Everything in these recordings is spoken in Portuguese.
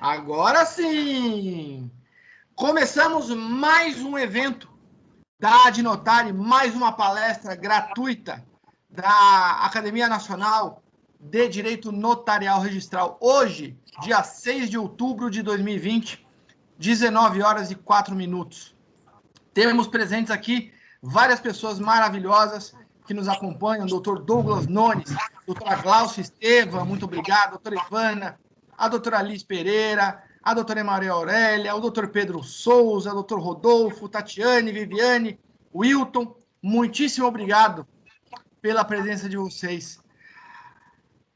Agora sim! Começamos mais um evento da Adnotare, mais uma palestra gratuita da Academia Nacional de Direito Notarial Registral. Hoje, dia 6 de outubro de 2020, 19 horas e 4 minutos. Temos presentes aqui várias pessoas maravilhosas que nos acompanham, o doutor Douglas Nones, doutora Glaucia Estevam, muito obrigado, doutora Ivana, a doutora Liz Pereira, a doutora Maria Aurélia, o doutor Pedro Souza, o doutor Rodolfo, Tatiane, Viviane, Wilton, muitíssimo obrigado pela presença de vocês.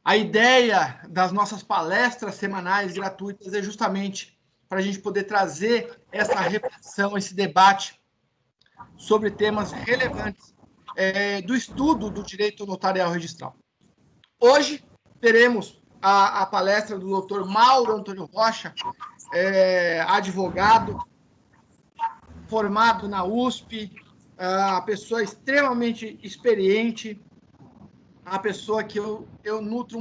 A ideia das nossas palestras semanais gratuitas é justamente para a gente poder trazer essa reflexão, esse debate sobre temas relevantes do estudo do direito notarial registral. Hoje teremos a palestra do Dr. Mauro Antônio Rocha, advogado, formado na USP, a pessoa extremamente experiente, a pessoa que eu nutro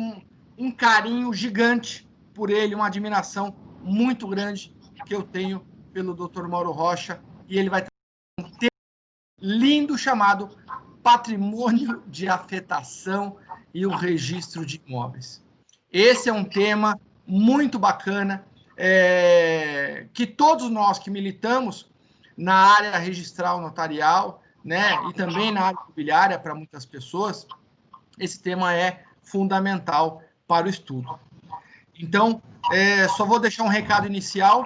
um carinho gigante por ele, uma admiração muito grande que eu tenho pelo Dr. Mauro Rocha, e ele vai trazer um tema lindo chamado Patrimônio de Afetação e o Registro de Imóveis. Esse é um tema muito bacana, que todos nós que militamos na área registral notarial, né, e também na área imobiliária para muitas pessoas, esse tema é fundamental para o estudo. Então, só vou deixar um recado inicial,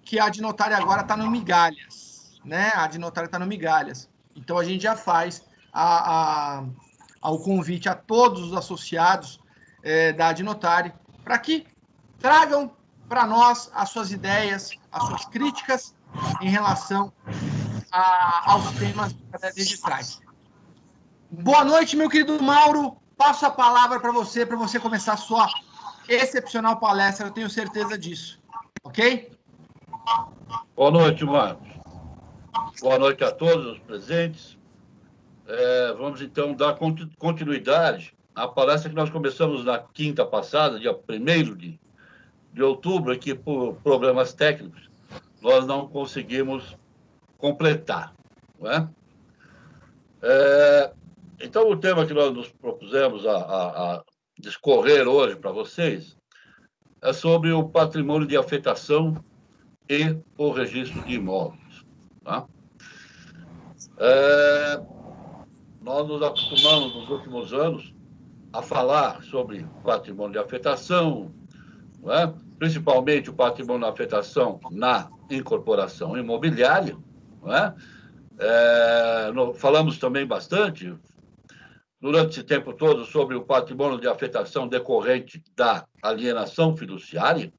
que a Adnotare agora está no Migalhas, né? A Adnotare está no Migalhas. Então, a gente já faz ao convite a todos os associados da Adnotare para que tragam para nós as suas ideias, as suas críticas em relação aos temas registrais. Boa noite, meu querido Mauro. Passo a palavra para você começar a sua excepcional palestra, eu tenho certeza disso. Ok? Boa noite, Marcos. Boa noite a todos os presentes. Vamos, então, dar continuidade à palestra que nós começamos na quinta passada, dia 1º de outubro, que por problemas técnicos nós não conseguimos completar. Não é? Então, o tema que nós nos propusemos a discorrer hoje para vocês é sobre o patrimônio de afetação e o registro de imóveis. Tá? Nós nos acostumamos, nos últimos anos, a falar sobre patrimônio de afetação, não é? Principalmente o patrimônio de afetação na incorporação imobiliária. Não é? Falamos também bastante, durante esse tempo todo, sobre o patrimônio de afetação decorrente da alienação fiduciária,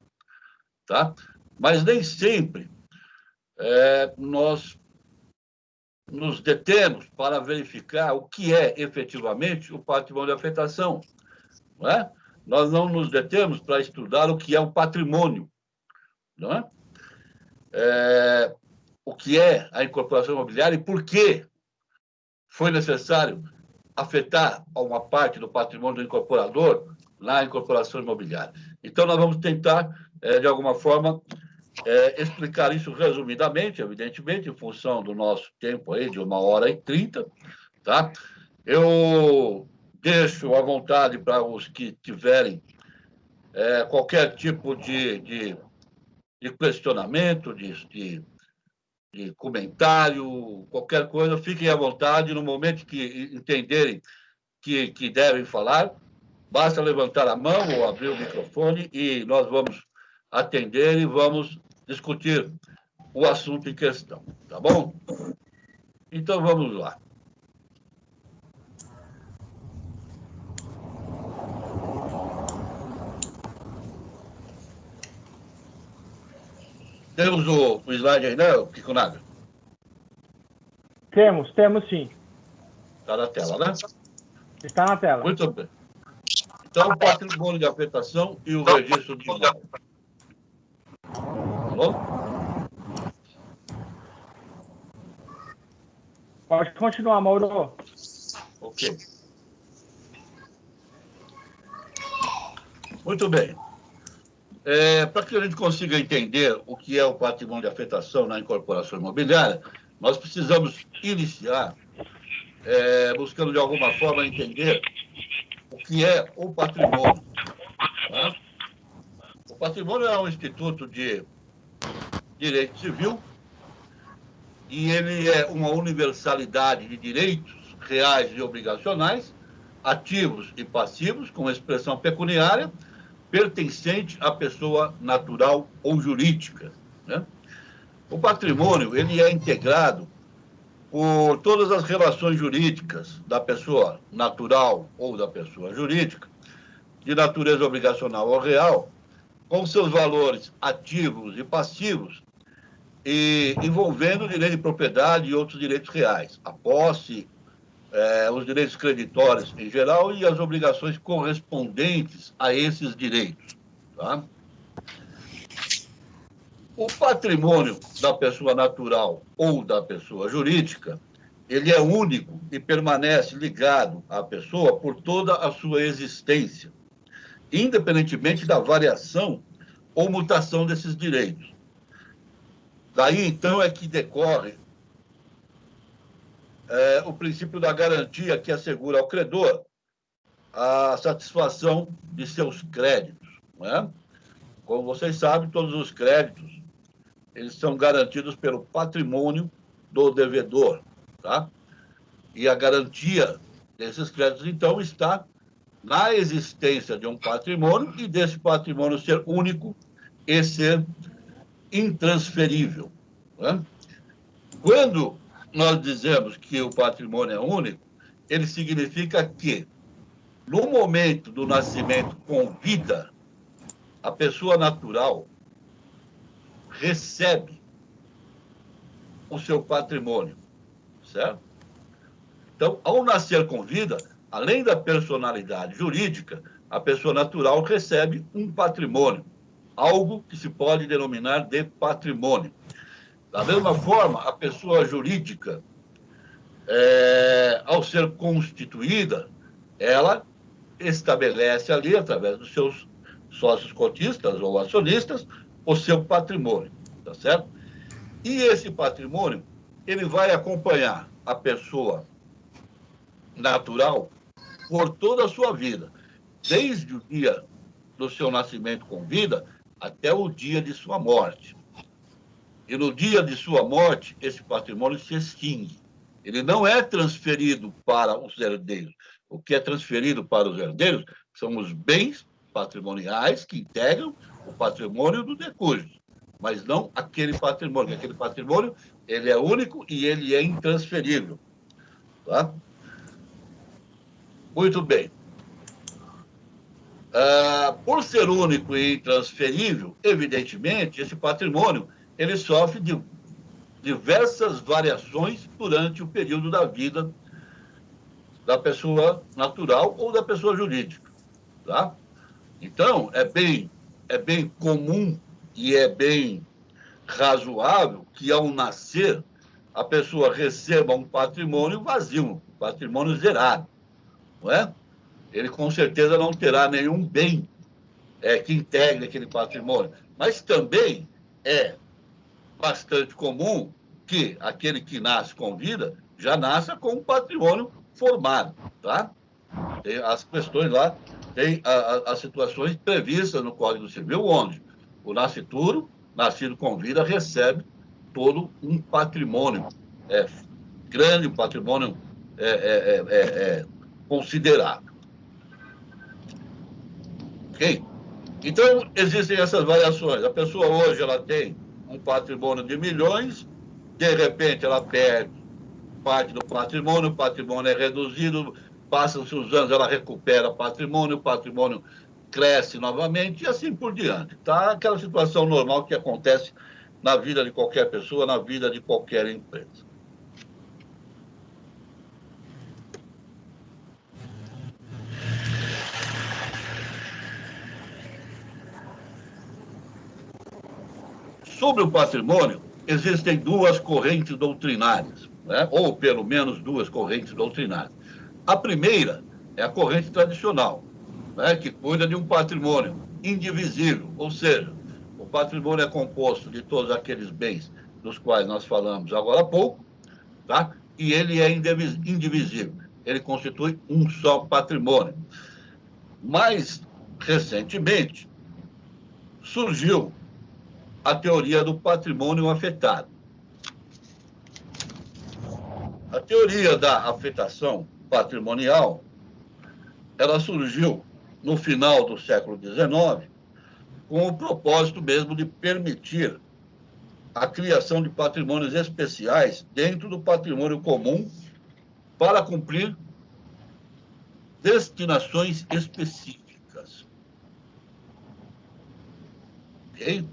tá? Mas nem sempre nós nos detemos para verificar o que é efetivamente o patrimônio de afetação. Não é? Nós não nos detemos para estudar o que é o patrimônio. Não é? O que é a incorporação imobiliária e por que foi necessário afetar uma parte do patrimônio do incorporador na incorporação imobiliária. Então, nós vamos tentar, de alguma forma, explicar isso resumidamente, evidentemente, em função do nosso tempo aí de 1h30, tá? Eu deixo à vontade para os que tiverem qualquer tipo de questionamento, de comentário, qualquer coisa, fiquem à vontade. No momento que entenderem que devem falar, basta levantar a mão ou abrir o microfone e nós vamos atender e vamos discutir o assunto em questão, tá bom? Então, vamos lá. Temos o slide aí, né, Kiko Naga? Temos sim. Está na tela, né? Está na tela. Muito bem. Então, o patrimônio de afetação e o registro de imóvel. Alô? Pode continuar, Mauro. Ok. Muito bem. Para que a gente consiga entender o que é o patrimônio de afetação na incorporação imobiliária, nós precisamos iniciar buscando, de alguma forma, entender o que é o patrimônio. Tá? O patrimônio é um instituto de direito civil e ele é uma universalidade de direitos reais e obrigacionais, ativos e passivos, com expressão pecuniária, pertencente à pessoa natural ou jurídica. Né? O patrimônio ele é integrado por todas as relações jurídicas da pessoa natural ou da pessoa jurídica, de natureza obrigacional ou real, com seus valores ativos e passivos, e envolvendo o direito de propriedade e outros direitos reais, a posse, os direitos creditórios em geral e as obrigações correspondentes a esses direitos. Tá? O patrimônio da pessoa natural ou da pessoa jurídica, ele é único e permanece ligado à pessoa por toda a sua existência, independentemente da variação ou mutação desses direitos. Daí, então, é que decorre o princípio da garantia que assegura ao credor a satisfação de seus créditos. Não é? Como vocês sabem, todos os créditos eles são garantidos pelo patrimônio do devedor. Tá? E a garantia desses créditos, então, está na existência de um patrimônio e desse patrimônio ser único e ser intransferível. Né? Quando nós dizemos que o patrimônio é único, ele significa que, no momento do nascimento com vida, a pessoa natural recebe o seu patrimônio, certo? Então, ao nascer com vida, além da personalidade jurídica, a pessoa natural recebe um patrimônio, algo que se pode denominar de patrimônio. Da mesma forma, a pessoa jurídica, ao ser constituída, ela estabelece ali, através dos seus sócios cotistas ou acionistas, o seu patrimônio, tá certo? E esse patrimônio, ele vai acompanhar a pessoa natural por toda a sua vida, desde o dia do seu nascimento com vida até o dia de sua morte. E no dia de sua morte, esse patrimônio se extingue. Ele não é transferido para os herdeiros. O que é transferido para os herdeiros são os bens patrimoniais que integram o patrimônio do decúgito, mas não aquele patrimônio. Aquele patrimônio ele é único e ele é intransferível. Tá? Muito bem. Por ser único e intransferível, evidentemente, esse patrimônio ele sofre de diversas variações durante o período da vida da pessoa natural ou da pessoa jurídica. Tá? Então, é bem comum e é bem razoável que, ao nascer, a pessoa receba um patrimônio vazio, um patrimônio zerado. Não é? Ele, com certeza, não terá nenhum bem que integre aquele patrimônio. Mas também é bastante comum que aquele que nasce com vida já nasça com um patrimônio formado. Tá? Tem as questões lá, tem as situações previstas no Código Civil, onde o nascituro, nascido com vida, recebe todo um patrimônio grande, um patrimônio considerável. Ok? Então, existem essas variações. A pessoa hoje ela tem um patrimônio de milhões, de repente ela perde parte do patrimônio, o patrimônio é reduzido, passam-se os anos, ela recupera patrimônio, o patrimônio cresce novamente e assim por diante. Tá? Aquela situação normal que acontece na vida de qualquer pessoa, na vida de qualquer empresa. Sobre o patrimônio, existem duas correntes doutrinárias, né? Ou pelo menos duas correntes doutrinárias. A primeira é a corrente tradicional, né? Que cuida de um patrimônio indivisível, ou seja, o patrimônio é composto de todos aqueles bens dos quais nós falamos agora há pouco, tá? E ele é indivisível, ele constitui um só patrimônio. Mais recentemente, surgiu a teoria do patrimônio afetado. A teoria da afetação patrimonial, ela surgiu no final do século XIX, com o propósito mesmo de permitir a criação de patrimônios especiais dentro do patrimônio comum para cumprir destinações específicas. Okay?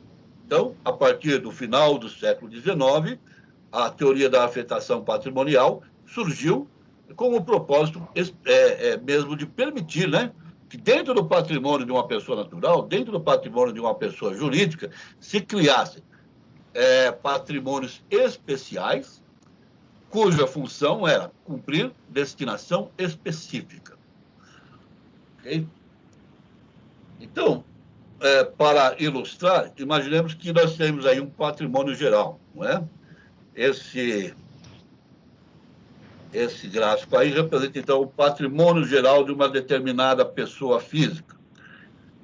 Então, a partir do final do século XIX, a teoria da afetação patrimonial surgiu com o propósito mesmo de permitir, né, que dentro do patrimônio de uma pessoa natural, dentro do patrimônio de uma pessoa jurídica, se criassem patrimônios especiais, cuja função era cumprir destinação específica. Okay? Então, para ilustrar, imaginemos que nós temos aí um patrimônio geral, não é? Esse gráfico aí representa, então, o patrimônio geral de uma determinada pessoa física.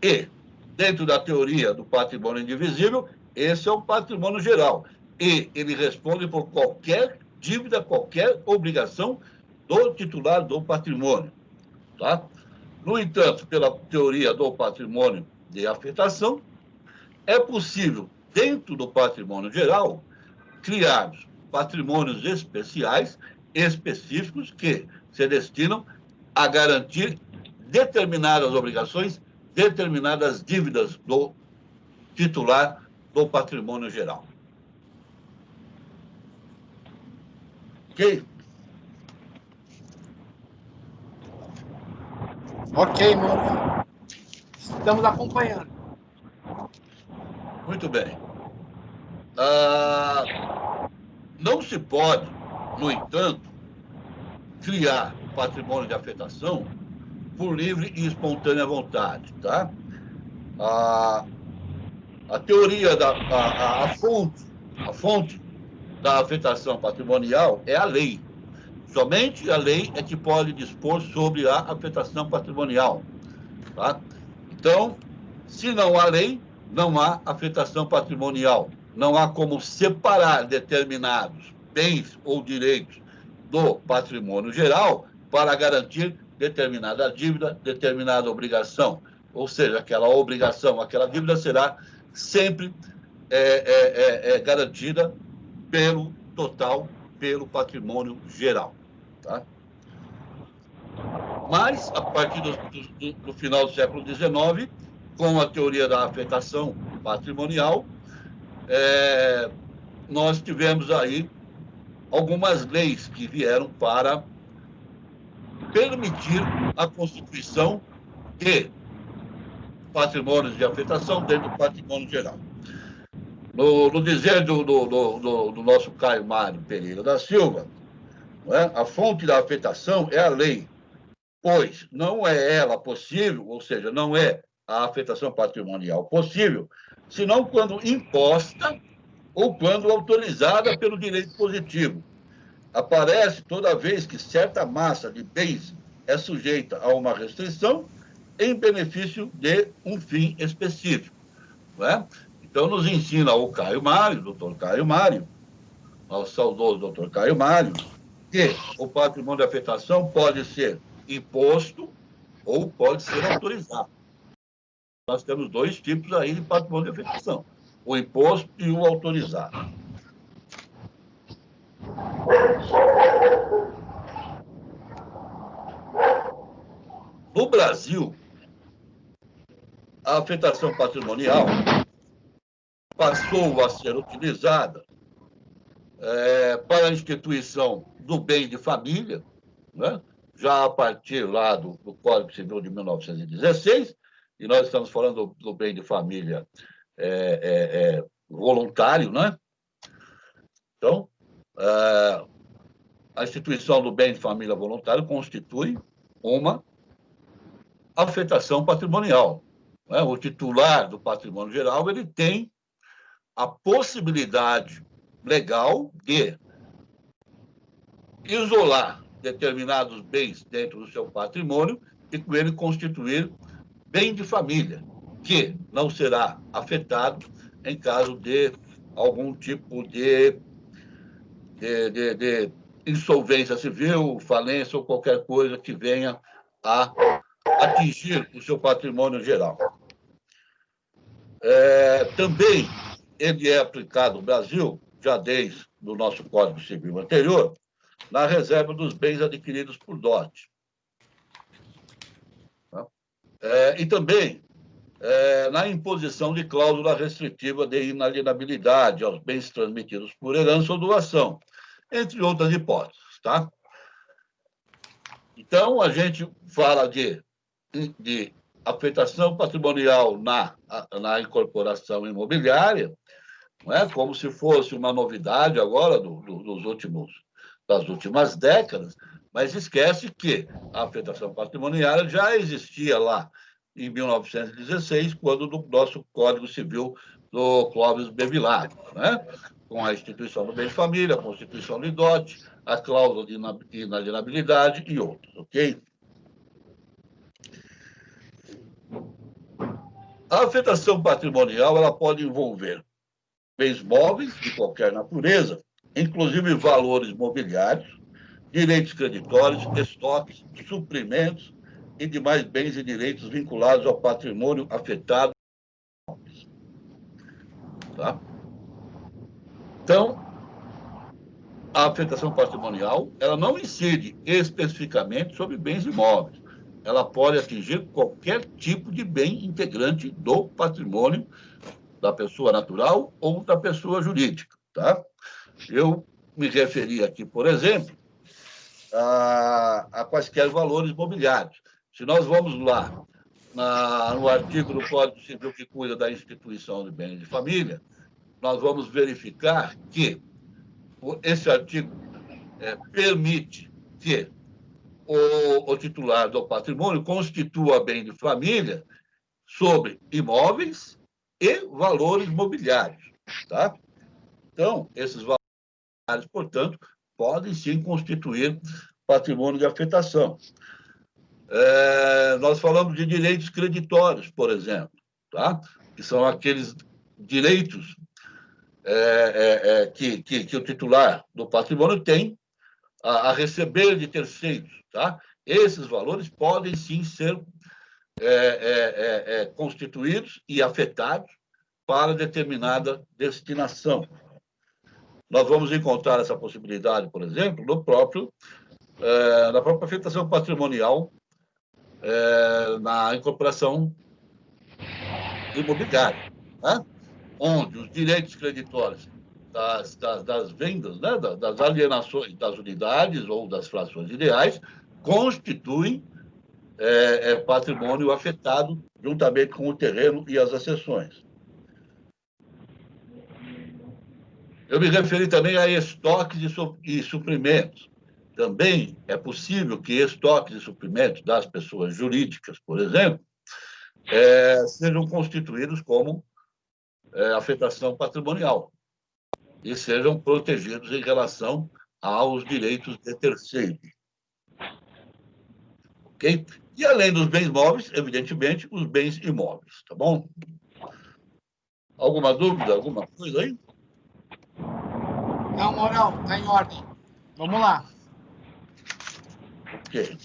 E, dentro da teoria do patrimônio indivisível, esse é um patrimônio geral. E ele responde por qualquer dívida, qualquer obrigação do titular do patrimônio. Tá? No entanto, pela teoria do patrimônio de afetação, é possível, dentro do patrimônio geral, criarmos patrimônios especiais, específicos, que se destinam a garantir determinadas obrigações, determinadas dívidas do titular do patrimônio geral. Ok? Ok, Mauro. Estamos acompanhando. Muito bem. Não se pode, no entanto, criar patrimônio de afetação por livre e espontânea vontade, tá? A teoria a fonte da afetação patrimonial é a lei. Somente a lei é que pode dispor sobre a afetação patrimonial, tá? Então, se não há lei, não há afetação patrimonial. Não há como separar determinados bens ou direitos do patrimônio geral para garantir determinada dívida, determinada obrigação. Ou seja, aquela obrigação, aquela dívida será sempre garantida pelo total, pelo patrimônio geral. Tá? Mas, a partir do final do século XIX, com a teoria da afetação patrimonial, nós tivemos aí algumas leis que vieram para permitir a constituição de patrimônios de afetação dentro do patrimônio geral. No dizer do nosso Caio Mário Pereira da Silva, a fonte da afetação é a lei, pois não é ela possível, ou seja, não é a afetação patrimonial possível, senão quando imposta ou quando autorizada pelo direito positivo. Aparece toda vez que certa massa de bens é sujeita a uma restrição em benefício de um fim específico. Não é? Então, nos ensina o Caio Mário, doutor Caio Mário, ao saudoso doutor Caio Mário, que o patrimônio de afetação pode ser imposto ou pode ser autorizado. Nós temos dois tipos aí de patrimônio de afetação, o imposto e o autorizado. No Brasil, a afetação patrimonial passou a ser utilizada para a instituição do bem de família, né? Já a partir lá do Código Civil de 1916, e nós estamos falando do bem de família voluntário, né? Então, a instituição do bem de família voluntário constitui uma afetação patrimonial. né, o titular do patrimônio geral, ele tem a possibilidade legal de isolar determinados bens dentro do seu patrimônio e com ele constituir bem de família, que não será afetado em caso de algum tipo de insolvência civil, falência ou qualquer coisa que venha a atingir o seu patrimônio geral. Também ele é aplicado no Brasil, já desde o nosso Código Civil anterior, na reserva dos bens adquiridos por dote. E também na imposição de cláusula restritiva de inalienabilidade aos bens transmitidos por herança ou doação, entre outras hipóteses. Tá? Então, a gente fala de afetação patrimonial na incorporação imobiliária, não é? Como se fosse uma novidade agora das últimas décadas, mas esquece que a afetação patrimonial já existia lá em 1916, quando no nosso Código Civil do Clóvis Bevilacqua, né? Com a instituição do bem de família, a constituição de dote, a cláusula de inalienabilidade e outros, ok? A afetação patrimonial ela pode envolver bens móveis de qualquer natureza, inclusive valores mobiliários, direitos creditórios, estoques, suprimentos e demais bens e direitos vinculados ao patrimônio afetado. Tá? Então, a afetação patrimonial ela não incide especificamente sobre bens imóveis. Ela pode atingir qualquer tipo de bem integrante do patrimônio da pessoa natural ou da pessoa jurídica. Tá? Eu me referi aqui, por exemplo, a quaisquer valores mobiliários. Se nós vamos lá no artigo do Código Civil que cuida da instituição de bens de família, nós vamos verificar que esse artigo permite que o titular do patrimônio constitua bem de família sobre imóveis e valores mobiliários. Tá? Então, esses valores, portanto, podem sim constituir patrimônio de afetação. Nós falamos de direitos creditórios, por exemplo, tá? Que são aqueles direitos que o titular do patrimônio tem a receber de terceiros. Tá? Esses valores podem sim ser constituídos e afetados para determinada destinação. Nós vamos encontrar essa possibilidade, por exemplo, na própria afetação patrimonial na incorporação imobiliária, né? Onde os direitos creditórios das vendas, né? Das alienações das unidades ou das frações ideais constituem patrimônio afetado juntamente com o terreno e as accessões. Eu me referi também a estoques e suprimentos. Também é possível que estoques e suprimentos das pessoas jurídicas, por exemplo, sejam constituídos como afetação patrimonial e sejam protegidos em relação aos direitos de terceiros. Ok? E além dos bens móveis, evidentemente, os bens imóveis, tá bom? Alguma dúvida, alguma coisa aí? Não, Mourão, está em ordem. Vamos lá. Ok.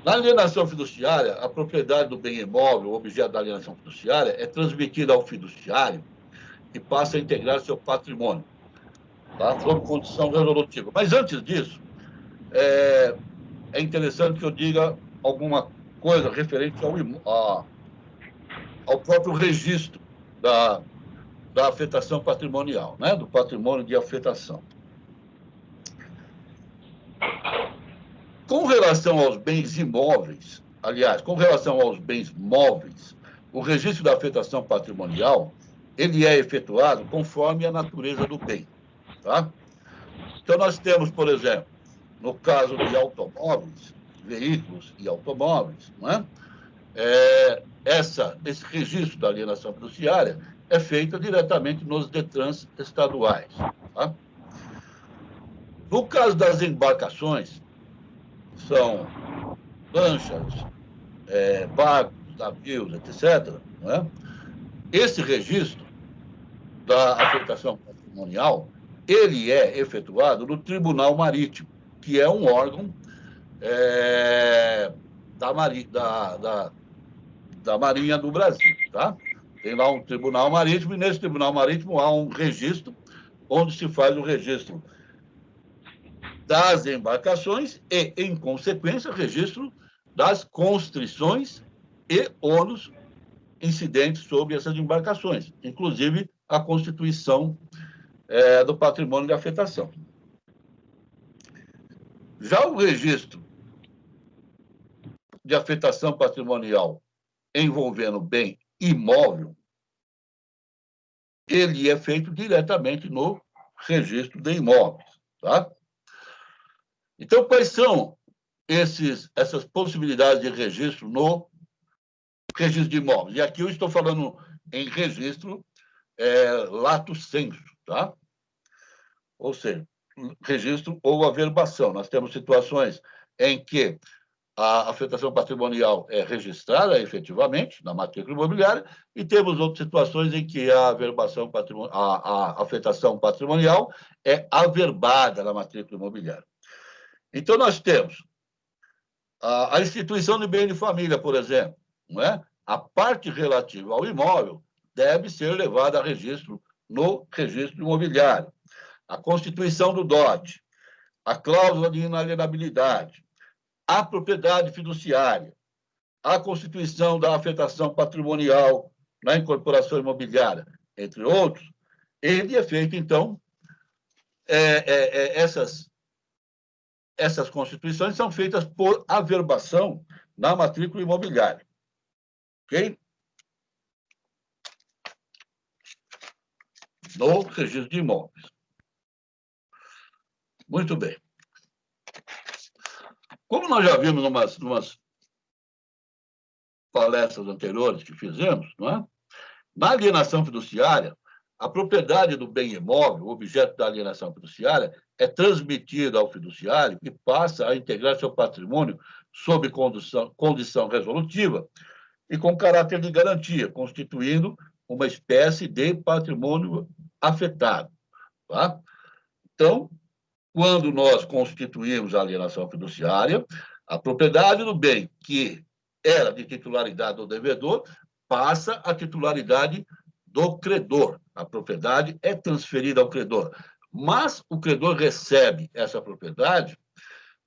Na alienação fiduciária, a propriedade do bem imóvel, o objeto da alienação fiduciária, é transmitida ao fiduciário e passa a integrar seu patrimônio, tá? Sob condição resolutiva. Mas antes disso, é interessante que eu diga alguma coisa referente ao próprio registro da afetação patrimonial, né? Do patrimônio de afetação. Com relação aos bens imóveis, aliás, com relação aos bens móveis, o registro da afetação patrimonial, ele é efetuado conforme a natureza do bem, tá? Então, nós temos, por exemplo, no caso de automóveis, veículos e automóveis, não é? Esse registro da alienação fiduciária é feito diretamente nos DETRANs estaduais. Tá? No caso das embarcações, são lanchas, barcos, navios, etc., não é? Esse registro da afetação patrimonial, ele é efetuado no Tribunal Marítimo, que é um órgão da Marinha do Brasil, tá? Tem lá um Tribunal Marítimo, e nesse Tribunal Marítimo há um registro, onde se faz o registro das embarcações e, em consequência, registro das constrições e ônus incidentes sobre essas embarcações, inclusive a constituição do patrimônio de afetação. Já o registro de afetação patrimonial envolvendo bem imóvel, ele é feito diretamente no registro de imóveis, tá? Então, quais são essas possibilidades de registro no registro de imóveis? E aqui eu estou falando em registro lato sensu, tá? Ou seja, registro ou averbação. Nós temos situações em que a afetação patrimonial é registrada efetivamente na matrícula imobiliária e temos outras situações em que a afetação patrimonial é averbada na matrícula imobiliária. Então, nós temos a instituição de bem de família, por exemplo, não é? A parte relativa ao imóvel deve ser levada a registro no registro imobiliário. A constituição do dote, a cláusula de inalienabilidade, a propriedade fiduciária, a constituição da afetação patrimonial na incorporação imobiliária, entre outros, ele é feito, então, essas constituições são feitas por averbação na matrícula imobiliária. Ok? No registro de imóveis. Muito bem. Como nós já vimos em umas palestras anteriores que fizemos, não é? Na alienação fiduciária, a propriedade do bem imóvel, o objeto da alienação fiduciária, é transmitida ao fiduciário e passa a integrar seu patrimônio sob condição resolutiva e com caráter de garantia, constituindo uma espécie de patrimônio afetado. Tá? Então, quando nós constituímos a alienação fiduciária, a propriedade do bem que era de titularidade do devedor passa à titularidade do credor. A propriedade é transferida ao credor, mas o credor recebe essa propriedade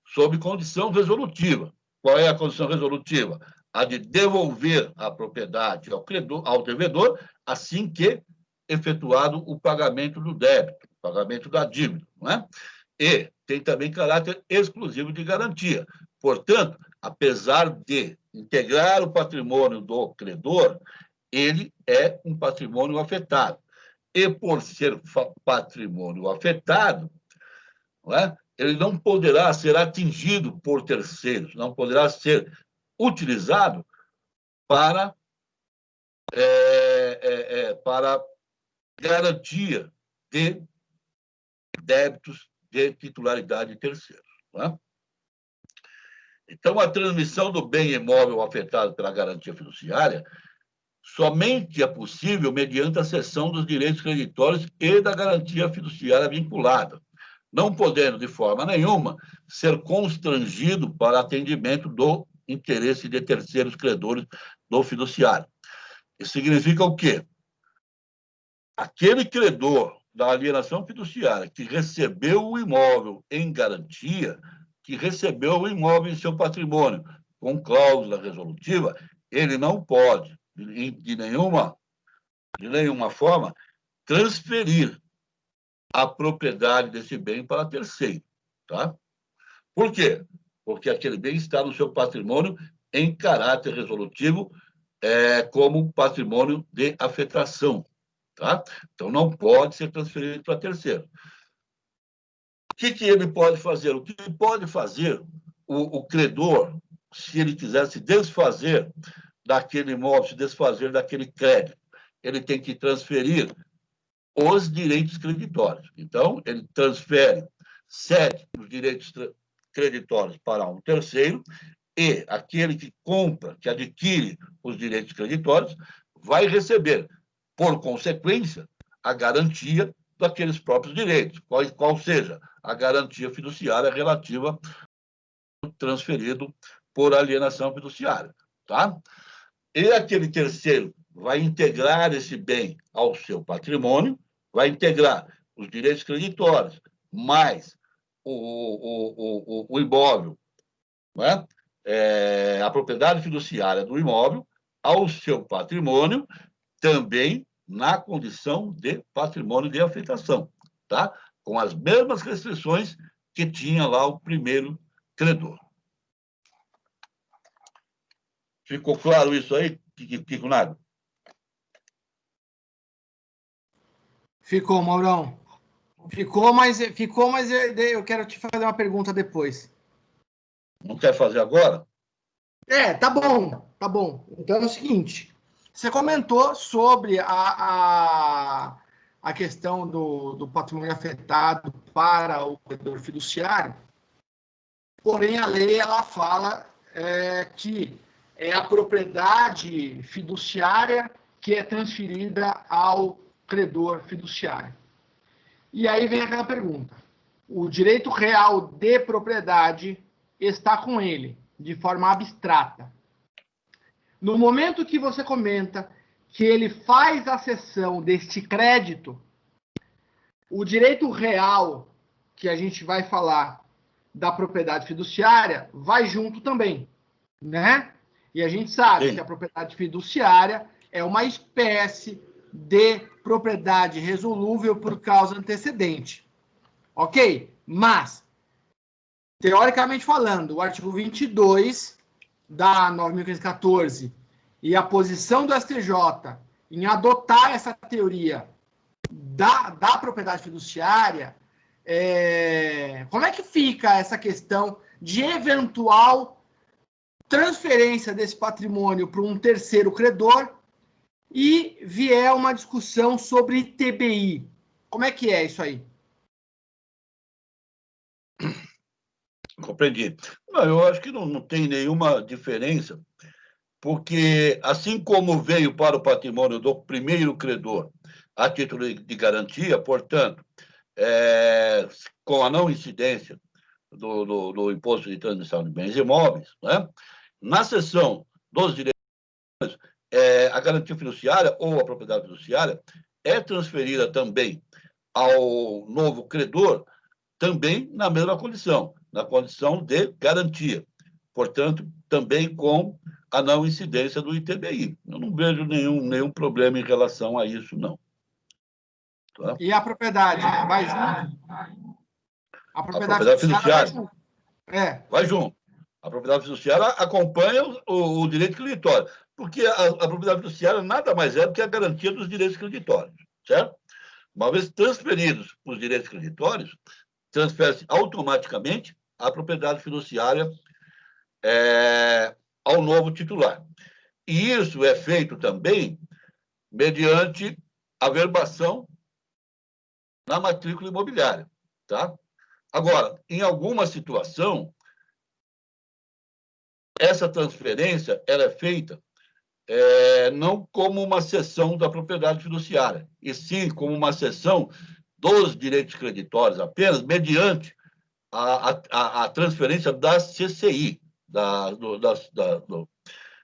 sob condição resolutiva. Qual é a condição resolutiva? A de devolver a propriedade ao devedor assim que efetuado o pagamento do débito, o pagamento da dívida, não é? E tem também caráter exclusivo de garantia. Portanto, apesar de integrar o patrimônio do credor, ele é um patrimônio afetado. E, por ser patrimônio afetado, não é? Ele não poderá ser atingido por terceiros, não poderá ser utilizado para garantia de débitos de titularidade de terceiros. Não é? Então, a transmissão do bem imóvel afetado pela garantia fiduciária somente é possível mediante a cessão dos direitos creditórios e da garantia fiduciária vinculada, não podendo, de forma nenhuma, ser constrangido para atendimento do interesse de terceiros credores do fiduciário. Isso significa o quê? Aquele credor da alienação fiduciária que recebeu o imóvel em garantia, que recebeu o imóvel em seu patrimônio com cláusula resolutiva, ele não pode, de nenhuma forma, transferir a propriedade desse bem para terceiro. Tá? Por quê? Porque aquele bem está no seu patrimônio em caráter resolutivo, como patrimônio de afetação. Tá? Então, não pode ser transferido para terceiro. que ele pode fazer? O que pode fazer o credor, se ele quiser se desfazer daquele imóvel, se desfazer daquele crédito? Ele tem que transferir os direitos creditórios. Então, ele cede os direitos creditórios para um terceiro, e aquele que compra, que adquire os direitos creditórios, vai receber, por consequência, a garantia daqueles próprios direitos, qual seja a garantia fiduciária relativa ao transferido por alienação fiduciária. Tá? E aquele terceiro vai integrar esse bem ao seu patrimônio, vai integrar os direitos creditórios, mais o imóvel, né? A propriedade fiduciária do imóvel, ao seu patrimônio, também na condição de patrimônio de afetação, tá? Com as mesmas restrições que tinha lá o primeiro credor. Ficou claro isso aí, Kiko Nago? Ficou, Maurão. Ficou, mas eu quero te fazer uma pergunta depois. Não quer fazer agora? Tá bom, tá bom. Então é o seguinte, você comentou sobre a questão do patrimônio afetado para o credor fiduciário, porém a lei ela fala que é a propriedade fiduciária que é transferida ao credor fiduciário. E aí vem aquela pergunta, o direito real de propriedade está com ele, de forma abstrata. No momento que você comenta que ele faz a cessão deste crédito, o direito real, que a gente vai falar da propriedade fiduciária, vai junto também, né? E a gente sabe que a propriedade fiduciária é uma espécie de propriedade resolúvel por causa antecedente. Ok? Mas, teoricamente falando, o artigo 22 da 9.514 e a posição do STJ em adotar essa teoria da propriedade fiduciária, como é que fica essa questão de eventual transferência desse patrimônio para um terceiro credor e vier uma discussão sobre ITBI? Como é que é isso aí? Compreendi. Não, eu acho que não tem nenhuma diferença, porque assim como veio para o patrimônio do primeiro credor a título de garantia, portanto, com a não incidência do imposto de transmissão de bens imóveis, né? Na cessão dos direitos, a garantia fiduciária ou a propriedade fiduciária é transferida também ao novo credor, também na mesma condição, na condição de garantia. Portanto, também com a não incidência do ITBI. Eu não vejo nenhum problema em relação a isso, não. Tá? E a propriedade vai junto? A propriedade fiduciária vai junto. Vai junto. A propriedade fiduciária acompanha o direito creditório, porque a propriedade fiduciária nada mais é do que a garantia dos direitos creditórios, certo? Uma vez transferidos os direitos creditórios, transfere-se automaticamente a propriedade fiduciária ao novo titular. E isso é feito também mediante averbação na matrícula imobiliária, tá? Agora, em alguma situação, essa transferência ela é feita não como uma cessão da propriedade fiduciária, e sim como uma cessão dos direitos creditórios, apenas mediante a transferência da CCI, do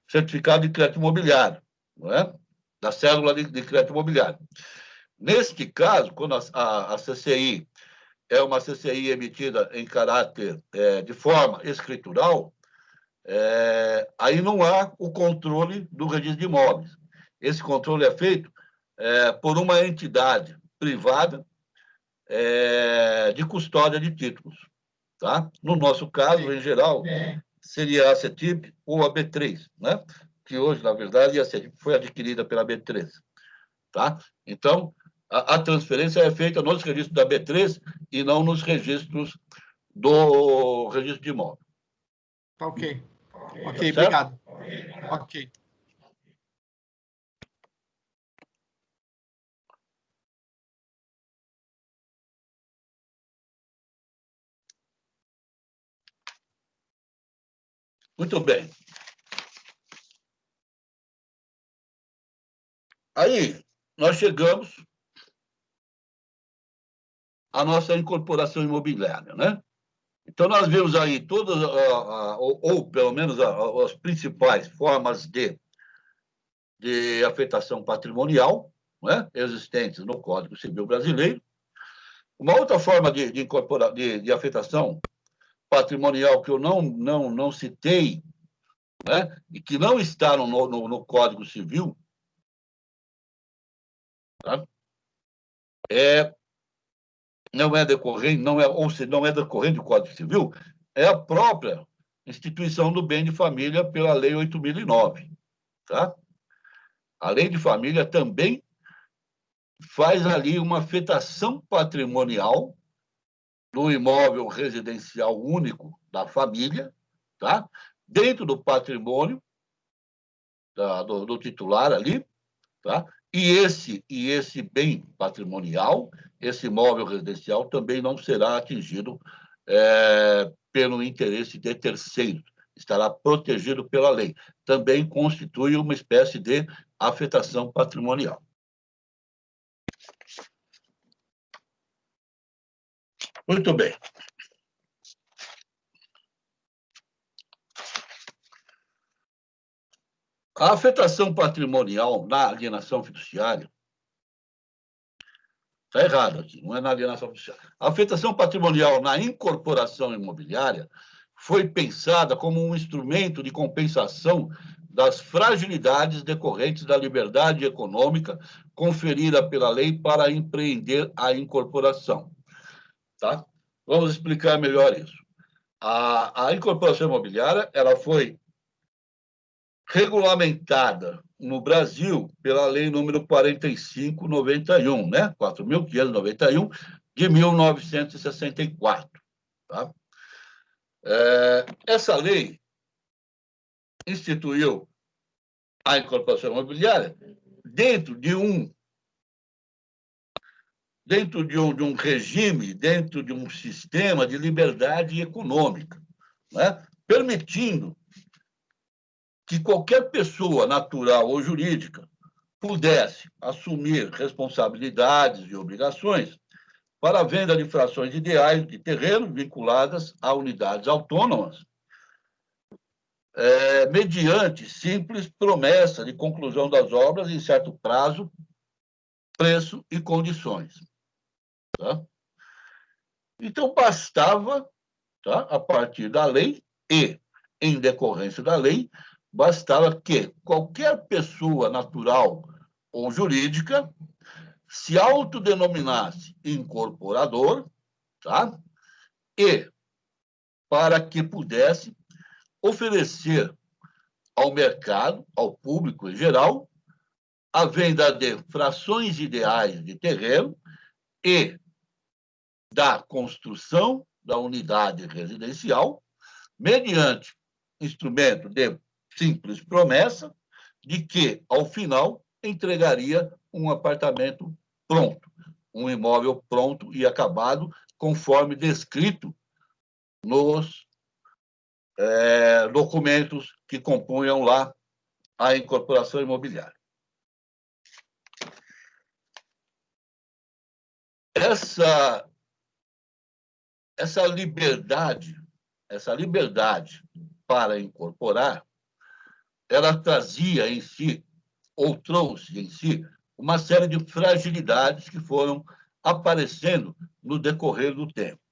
Certificado de Crédito Imobiliário, não é? Da cédula de crédito imobiliário. Neste caso, quando a CCI é uma CCI emitida em caráter de forma escritural, aí não há o controle do registro de imóveis. Esse controle é feito por uma entidade privada de custódia de títulos. Tá? No nosso caso, em geral, seria a CETIP ou a B3, né? Que hoje, na verdade, a CETIP foi adquirida pela B3. Tá? Então, A transferência é feita nos registros da B3 e não nos registros do registro de imóvel. Tá ok. Ok, Tá certo? obrigado. Ok. Muito bem. Aí, nós chegamos à nossa incorporação imobiliária, né? Então, nós vimos aí todas, ou pelo menos as principais formas de afetação patrimonial, né, existentes no Código Civil Brasileiro. Uma outra forma de afetação patrimonial que eu não citei, né, e que não está no Código Civil, tá? Não é decorrente, não é decorrente do Código Civil, é a própria instituição do bem de família pela Lei 8.009, tá? A Lei de Família também faz ali uma afetação patrimonial do imóvel residencial único da família, tá? Dentro do patrimônio do titular ali, tá? E esse bem patrimonial, esse imóvel residencial, também não será atingido pelo interesse de terceiro, estará protegido pela lei. Também constitui uma espécie de afetação patrimonial. Muito bem. A afetação patrimonial na alienação fiduciária está errado aqui, não é na alienação fiduciária. A afetação patrimonial na incorporação imobiliária foi pensada como um instrumento de compensação das fragilidades decorrentes da liberdade econômica conferida pela lei para empreender a incorporação. Tá? Vamos explicar melhor isso. A incorporação imobiliária ela foi regulamentada no Brasil pela Lei número 4591, né? 4.591, de 1964. Tá? Essa lei instituiu a incorporação imobiliária dentro de um regime, dentro de um sistema de liberdade econômica, né? Permitindo que qualquer pessoa natural ou jurídica pudesse assumir responsabilidades e obrigações para a venda de frações ideais de terreno vinculadas a unidades autônomas, mediante simples promessa de conclusão das obras em certo prazo, preço e condições. Tá? Então, bastava, tá, a partir da lei e, em decorrência da lei, bastava que qualquer pessoa natural ou jurídica se autodenominasse incorporador, tá? E para que pudesse oferecer ao mercado, ao público em geral, a venda de frações ideais de terreno e da construção da unidade residencial, mediante instrumento de simples promessa de que, ao final, entregaria um apartamento pronto, um imóvel pronto e acabado, conforme descrito nos documentos que compunham lá a incorporação imobiliária. Essa liberdade para incorporar, ela trazia em si, ou trouxe em si, uma série de fragilidades que foram aparecendo no decorrer do tempo.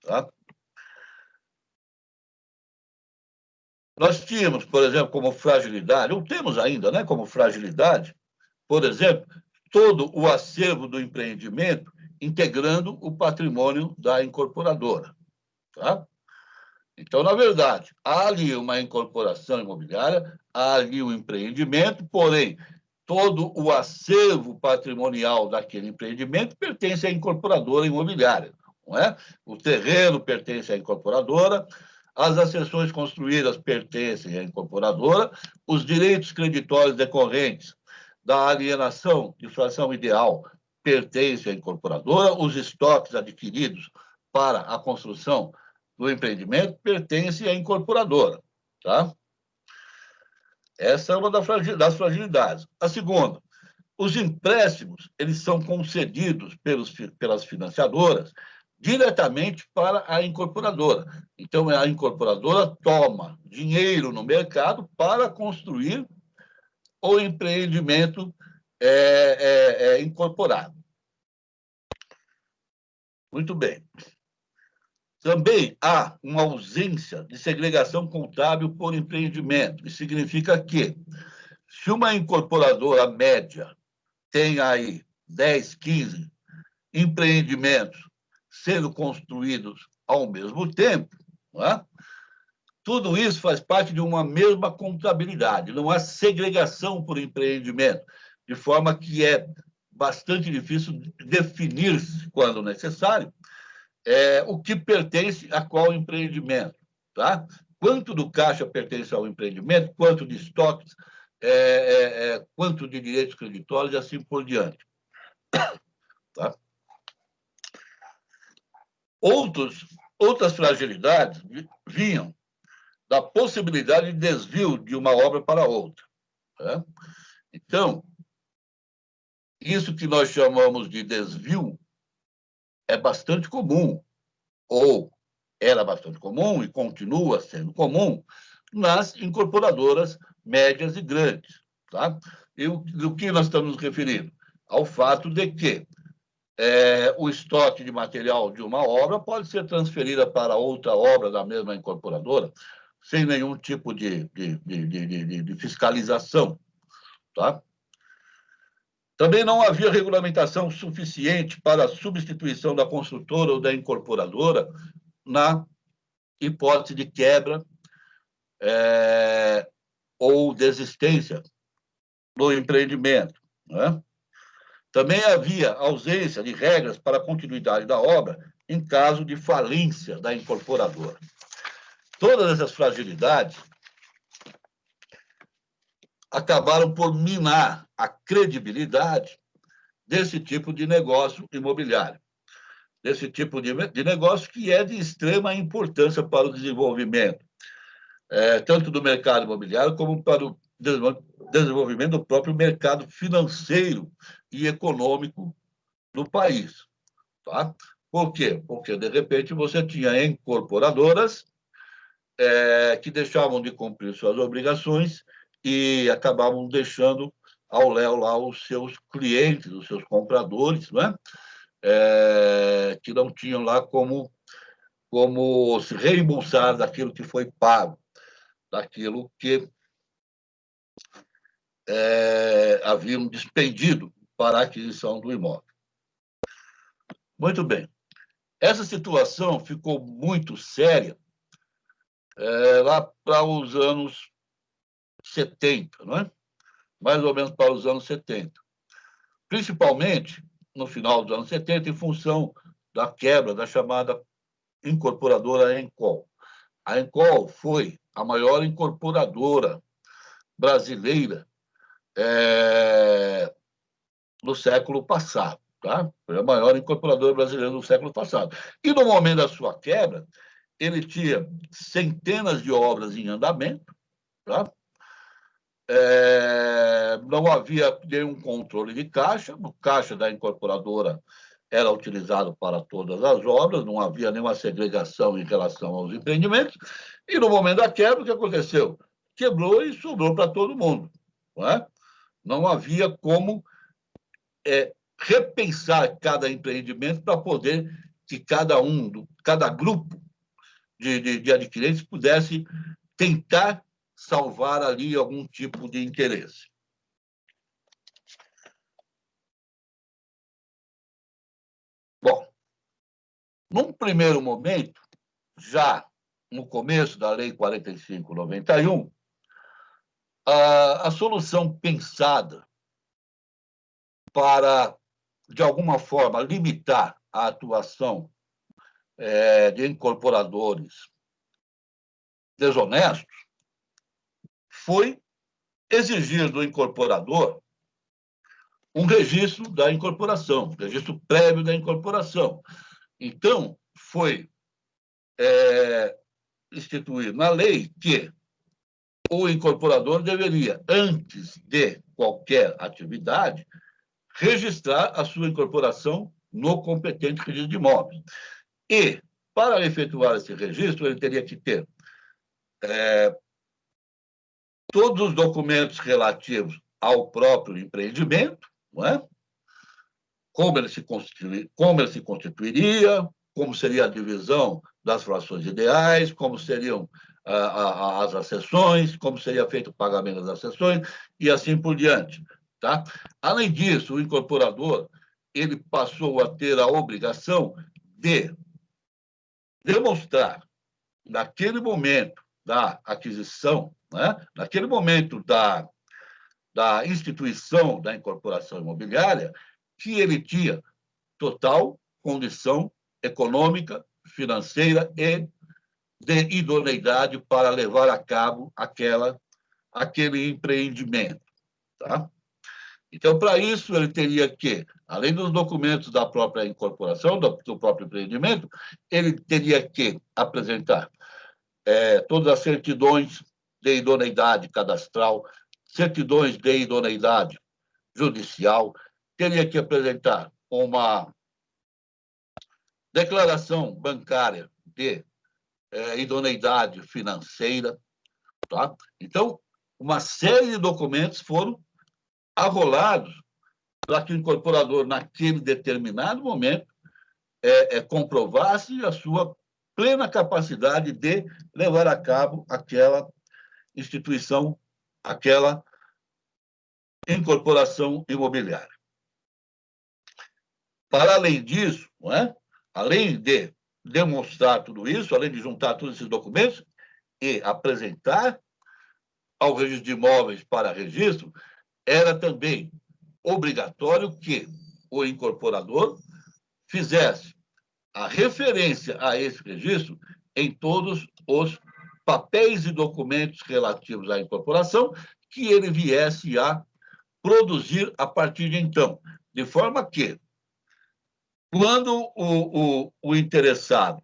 Tá? Nós tínhamos, por exemplo, como fragilidade, ou temos ainda, né, como fragilidade, por exemplo, todo o acervo do empreendimento integrando o patrimônio da incorporadora. Tá? Então, na verdade, há ali uma incorporação imobiliária, há ali um empreendimento, porém, todo o acervo patrimonial daquele empreendimento pertence à incorporadora imobiliária, não é? O terreno pertence à incorporadora, as acessões construídas pertencem à incorporadora, os direitos creditórios decorrentes da alienação de fração ideal pertencem à incorporadora, os estoques adquiridos para a construção do empreendimento pertencem à incorporadora, tá? Essa é uma das fragilidades. A segunda, os empréstimos eles são concedidos pelas financiadoras diretamente para a incorporadora. Então, a incorporadora toma dinheiro no mercado para construir o empreendimento incorporado. Muito bem. Também há uma ausência de segregação contábil por empreendimento, que significa que, se uma incorporadora média tem aí 10, 15 empreendimentos sendo construídos ao mesmo tempo, não é? Tudo isso faz parte de uma mesma contabilidade, não há segregação por empreendimento, de forma que é bastante difícil definir-se, quando necessário, o que pertence a qual empreendimento, tá? Quanto do caixa pertence ao empreendimento, quanto de estoques, quanto de direitos creditórios e assim por diante. Tá? Outras fragilidades vinham da possibilidade de desvio de uma obra para outra. Tá? Então, isso que nós chamamos de desvio é bastante comum, ou era bastante comum e continua sendo comum nas incorporadoras médias e grandes. Tá? E do que nós estamos nos referindo? Ao fato de que o estoque de material de uma obra pode ser transferida para outra obra da mesma incorporadora sem nenhum tipo de fiscalização. Tá? Também não havia regulamentação suficiente para a substituição da construtora ou da incorporadora na hipótese de quebra ou desistência do empreendimento. Né? Também havia ausência de regras para a continuidade da obra em caso de falência da incorporadora. Todas essas fragilidades acabaram por minar a credibilidade desse tipo de negócio imobiliário, desse tipo de negócio que é de extrema importância para o desenvolvimento, tanto do mercado imobiliário como para o desenvolvimento do próprio mercado financeiro e econômico do país. Tá? Por quê? Porque, de repente, você tinha incorporadoras que deixavam de cumprir suas obrigações e acabavam deixando ao léu lá os seus clientes, os seus compradores, né? Que não tinham lá como se reembolsar daquilo que foi pago, daquilo que haviam despendido para a aquisição do imóvel. Muito bem. Essa situação ficou muito séria lá para os anos 70, não é? Mais ou menos para os anos 70. Principalmente no final dos anos 70, em função da quebra da chamada incorporadora Encol. A Encol foi a maior incorporadora brasileira do século passado. Tá? Foi a maior incorporadora brasileira do século passado. E no momento da sua quebra, ele tinha centenas de obras em andamento, tá? Não havia nenhum controle de caixa, o caixa da incorporadora era utilizado para todas as obras, não havia nenhuma segregação em relação aos empreendimentos, e no momento da quebra, o que aconteceu? Quebrou e sobrou para todo mundo. Não é? Não havia como repensar cada empreendimento para poder que cada grupo de adquirentes pudesse tentar salvar ali algum tipo de interesse. Bom, num primeiro momento, já no começo da Lei 45/91, a solução pensada para, de alguma forma, limitar a atuação de incorporadores desonestos, foi exigir do incorporador um registro da incorporação, um registro prévio da incorporação. Então, foi instituído na lei que o incorporador deveria, antes de qualquer atividade, registrar a sua incorporação no competente registro de imóveis. E, para efetuar esse registro, ele teria que ter todos os documentos relativos ao próprio empreendimento, não é? Como ele se constituiria, como seria a divisão das frações ideais, como seriam as acessões, como seria feito o pagamento das acessões, e assim por diante. Tá? Além disso, o incorporador ele passou a ter a obrigação de demonstrar, naquele momento da aquisição, né, naquele momento da instituição da incorporação imobiliária, que ele tinha total condição econômica, financeira e de idoneidade para levar a cabo aquele empreendimento. Tá? Então, para isso, ele teria que, além dos documentos da própria incorporação, do próprio empreendimento, ele teria que apresentar todas as certidões de idoneidade cadastral, certidões de idoneidade judicial, teria que apresentar uma declaração bancária de idoneidade financeira. Tá? Então, uma série de documentos foram arrolados para que o incorporador, naquele determinado momento, comprovasse a sua plena capacidade de levar a cabo aquela instituição, aquela incorporação imobiliária. Para além disso, não é? Além de demonstrar tudo isso, além de juntar todos esses documentos e apresentar ao registro de imóveis para registro, era também obrigatório que o incorporador fizesse a referência a esse registro em todos os papéis e documentos relativos à incorporação que ele viesse a produzir a partir de então. De forma que, quando o interessado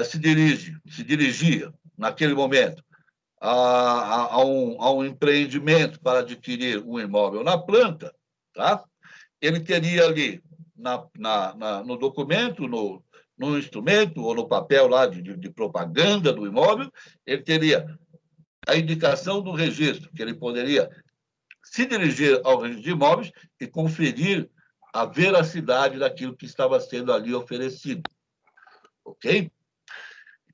se dirigia, naquele momento, a um empreendimento para adquirir um imóvel na planta, tá? Ele teria ali, no documento, no instrumento ou no papel lá de propaganda do imóvel, ele teria a indicação do registro, que ele poderia se dirigir ao registro de imóveis e conferir a veracidade daquilo que estava sendo ali oferecido. Ok?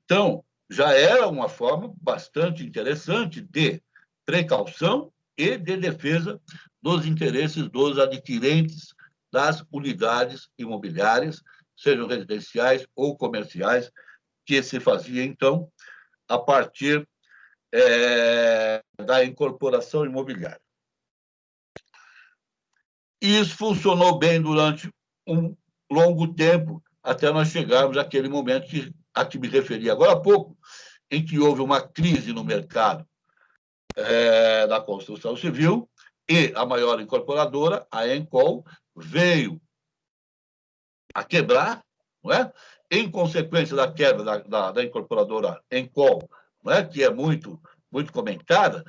Então, já era uma forma bastante interessante de precaução e de defesa dos interesses dos adquirentes das unidades imobiliárias, sejam residenciais ou comerciais, que se fazia, então, a partir da incorporação imobiliária. E isso funcionou bem durante um longo tempo, até nós chegarmos àquele momento a que me referi agora há pouco, em que houve uma crise no mercado da construção civil e a maior incorporadora, a Encol, veio a quebrar, não é? Em consequência da quebra da incorporadora Encol, não é? Que é muito comentada,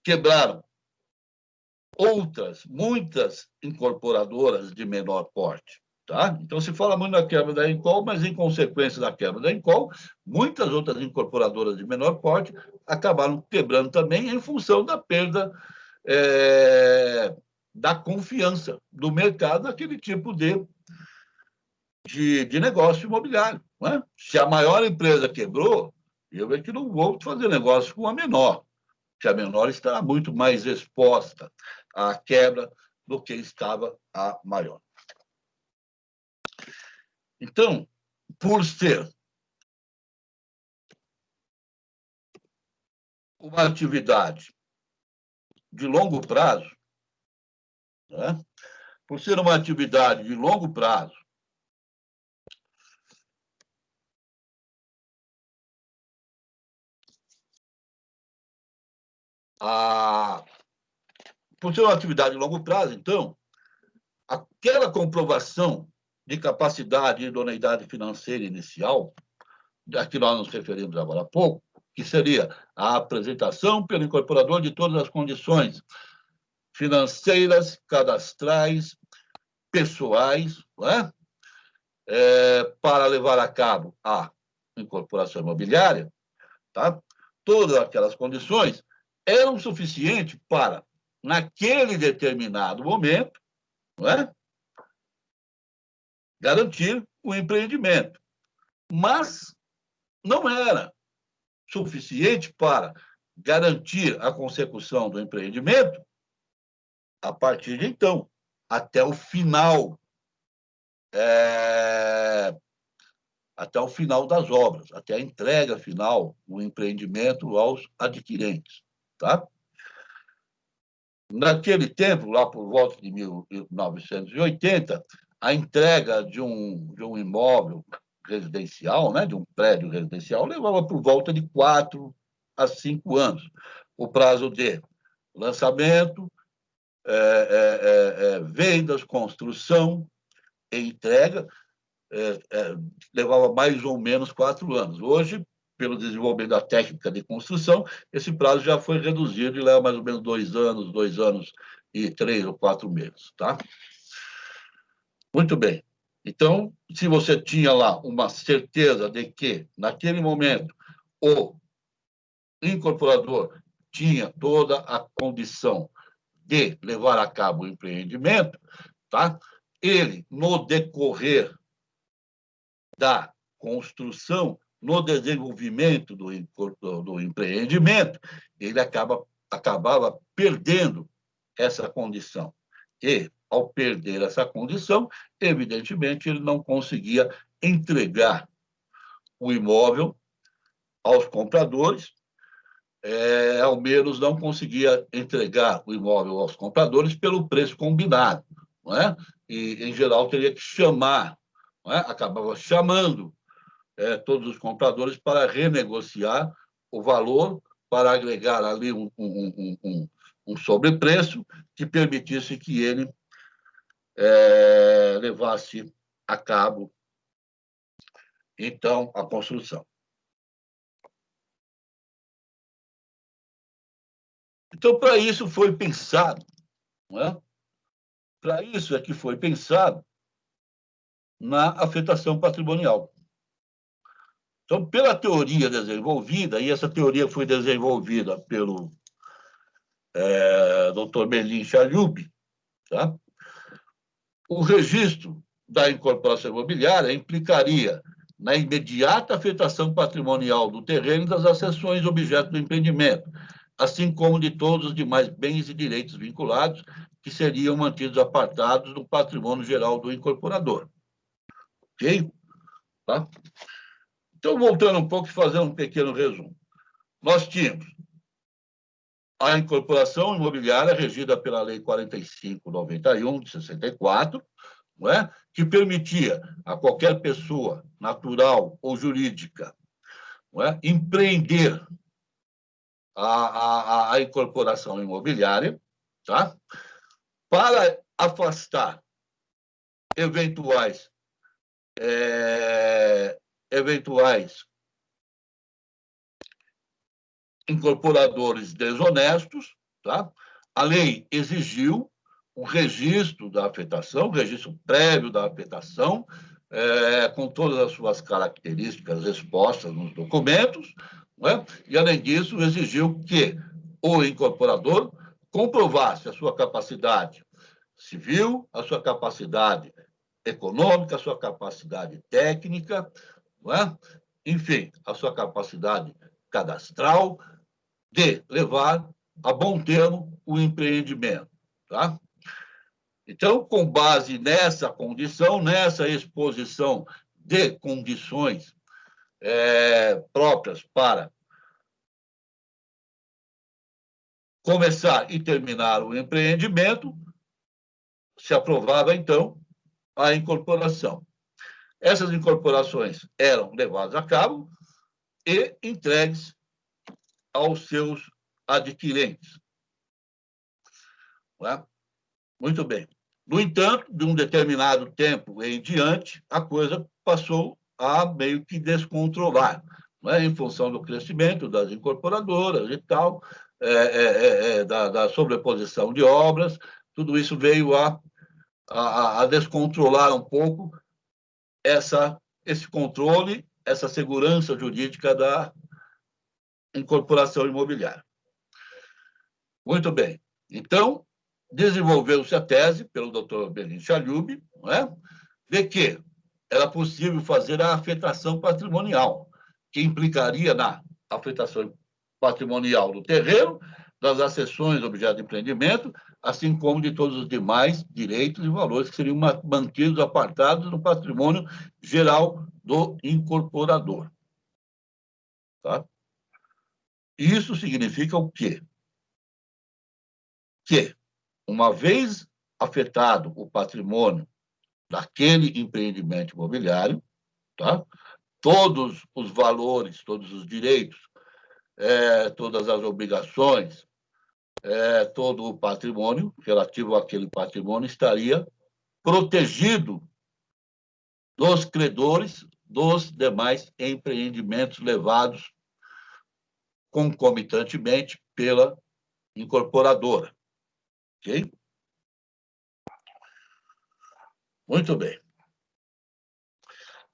quebraram muitas incorporadoras de menor porte. Tá? Então, se fala muito da quebra da Encol, mas, em consequência da quebra da Encol, muitas outras incorporadoras de menor porte acabaram quebrando também em função da perda da confiança do mercado naquele tipo de negócio imobiliário. Não é? Se a maior empresa quebrou, eu vejo que não vou fazer negócio com a menor, que a menor estará muito mais exposta à quebra do que estava a maior. Então, por ser uma atividade de longo prazo, né? Por ser uma atividade de longo prazo, por ser uma atividade de longo prazo, então, aquela comprovação de capacidade e idoneidade financeira inicial, a que nós nos referimos agora há pouco, que seria a apresentação pelo incorporador de todas as condições financeiras, cadastrais, pessoais, não é? Para levar a cabo a incorporação imobiliária, tá? Todas aquelas condições eram suficientes para, naquele determinado momento, não é? Garantir o empreendimento. Mas não era suficiente para garantir a consecução do empreendimento a partir de então, até o final, até o final das obras, até a entrega final do empreendimento aos adquirentes, tá? Naquele tempo, lá por volta de 1980, a entrega de um imóvel residencial, né, de um prédio residencial, levava por volta de 4 a 5 anos. O prazo de lançamento, vendas, construção e entrega levava mais ou menos 4 anos. Hoje, pelo desenvolvimento da técnica de construção, esse prazo já foi reduzido e leva mais ou menos 2 anos e 3 ou 4 meses, tá? Muito bem. Então, se você tinha lá uma certeza de que, naquele momento, o incorporador tinha toda a condição de levar a cabo o empreendimento, tá? Ele, no decorrer da construção, no desenvolvimento do empreendimento, ele acabava perdendo essa condição. E, ao perder essa condição, evidentemente, ele não conseguia entregar o imóvel aos compradores, ao menos não conseguia entregar o imóvel aos compradores pelo preço combinado, não é? E, em geral, teria que chamar, não é? Acabava chamando todos os compradores para renegociar o valor, para agregar ali um sobrepreço que permitisse que ele levasse a cabo, então, a construção. Então, para isso foi pensado, não é? Para isso é que foi pensado na afetação patrimonial. Então, pela teoria desenvolvida, e essa teoria foi desenvolvida pelo Dr. Merlin Chalhoub, tá? O registro da incorporação imobiliária implicaria na imediata afetação patrimonial do terreno e das acessões objeto do empreendimento, assim como de todos os demais bens e direitos vinculados que seriam mantidos apartados do patrimônio geral do incorporador. Ok? Tá? Então, voltando um pouco e fazendo um pequeno resumo. Nós tínhamos a incorporação imobiliária regida pela Lei 4591, de 64, não é? Que permitia a qualquer pessoa, natural ou jurídica, não é? Empreender a incorporação imobiliária, tá? Para afastar eventuais incorporadores desonestos, tá? A lei exigiu um registro da afetação, um registro prévio da afetação, com todas as suas características expostas nos documentos, não é? E, além disso, exigiu que o incorporador comprovasse a sua capacidade civil, a sua capacidade econômica, a sua capacidade técnica, não é? Enfim, a sua capacidade cadastral de levar a bom termo o empreendimento, tá? Então, com base nessa condição, nessa exposição de condições próprias para começar e terminar o empreendimento, se aprovava, então, a incorporação. Essas incorporações eram levadas a cabo e entregues aos seus adquirentes. Não é? Muito bem. No entanto, de um determinado tempo em diante, a coisa passou a meio que descontrolar, não é? Em função do crescimento das incorporadoras e tal, da sobreposição de obras, tudo isso veio a descontrolar um pouco esse controle, essa segurança jurídica da incorporação imobiliária. Muito bem. Então, desenvolveu-se a tese pelo Dr. Belin Chalub, não é? De que era possível fazer a afetação patrimonial, que implicaria na afetação patrimonial do terreno, das acessões objeto de empreendimento, assim como de todos os demais direitos e valores que seriam mantidos apartados no patrimônio geral do incorporador. Tá? Isso significa o quê? Que, uma vez afetado o patrimônio daquele empreendimento imobiliário, tá? Todos os valores, todos os direitos, todas as obrigações, todo o patrimônio relativo àquele patrimônio estaria protegido dos credores dos demais empreendimentos levados concomitantemente pela incorporadora. Ok? Muito bem.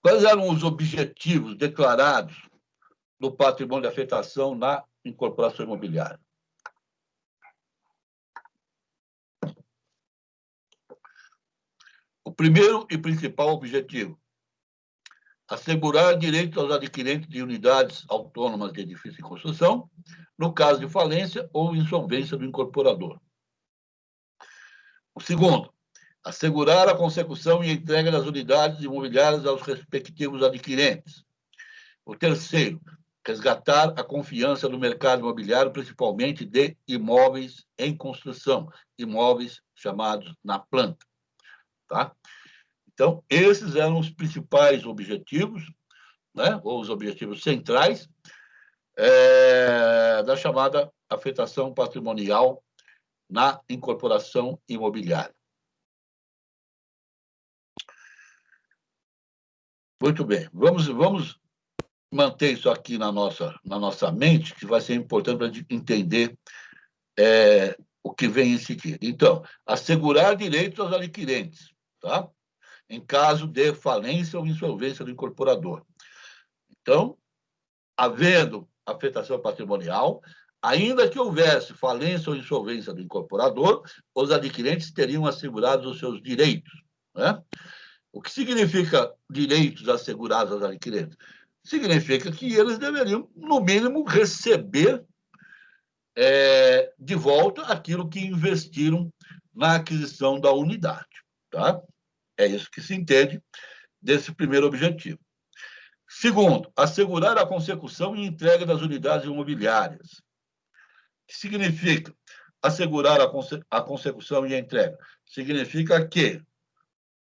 Quais eram os objetivos declarados do patrimônio de afetação na incorporação imobiliária? O primeiro e principal objetivo: assegurar direitos aos adquirentes de unidades autônomas de edifício em construção, no caso de falência ou insolvência do incorporador. O segundo, assegurar a consecução e entrega das unidades imobiliárias aos respectivos adquirentes. O terceiro, resgatar a confiança no mercado imobiliário, principalmente de imóveis em construção, imóveis chamados na planta. Tá? Então, esses eram os principais objetivos, né, ou os objetivos centrais da chamada afetação patrimonial na incorporação imobiliária. Muito bem. Vamos manter isso aqui na nossa mente, que vai ser importante para a gente entender o que vem em seguida. Então, assegurar direitos aos adquirentes, tá? Em caso de falência ou insolvência do incorporador. Então, havendo afetação patrimonial, ainda que houvesse falência ou insolvência do incorporador, os adquirentes teriam assegurados os seus direitos, né? O que significa direitos assegurados aos adquirentes? Significa que eles deveriam, no mínimo, receber de volta aquilo que investiram na aquisição da unidade. Tá? É isso que se entende desse primeiro objetivo. Segundo, assegurar a consecução e entrega das unidades imobiliárias. O que significa assegurar a consecução e a entrega? Significa que,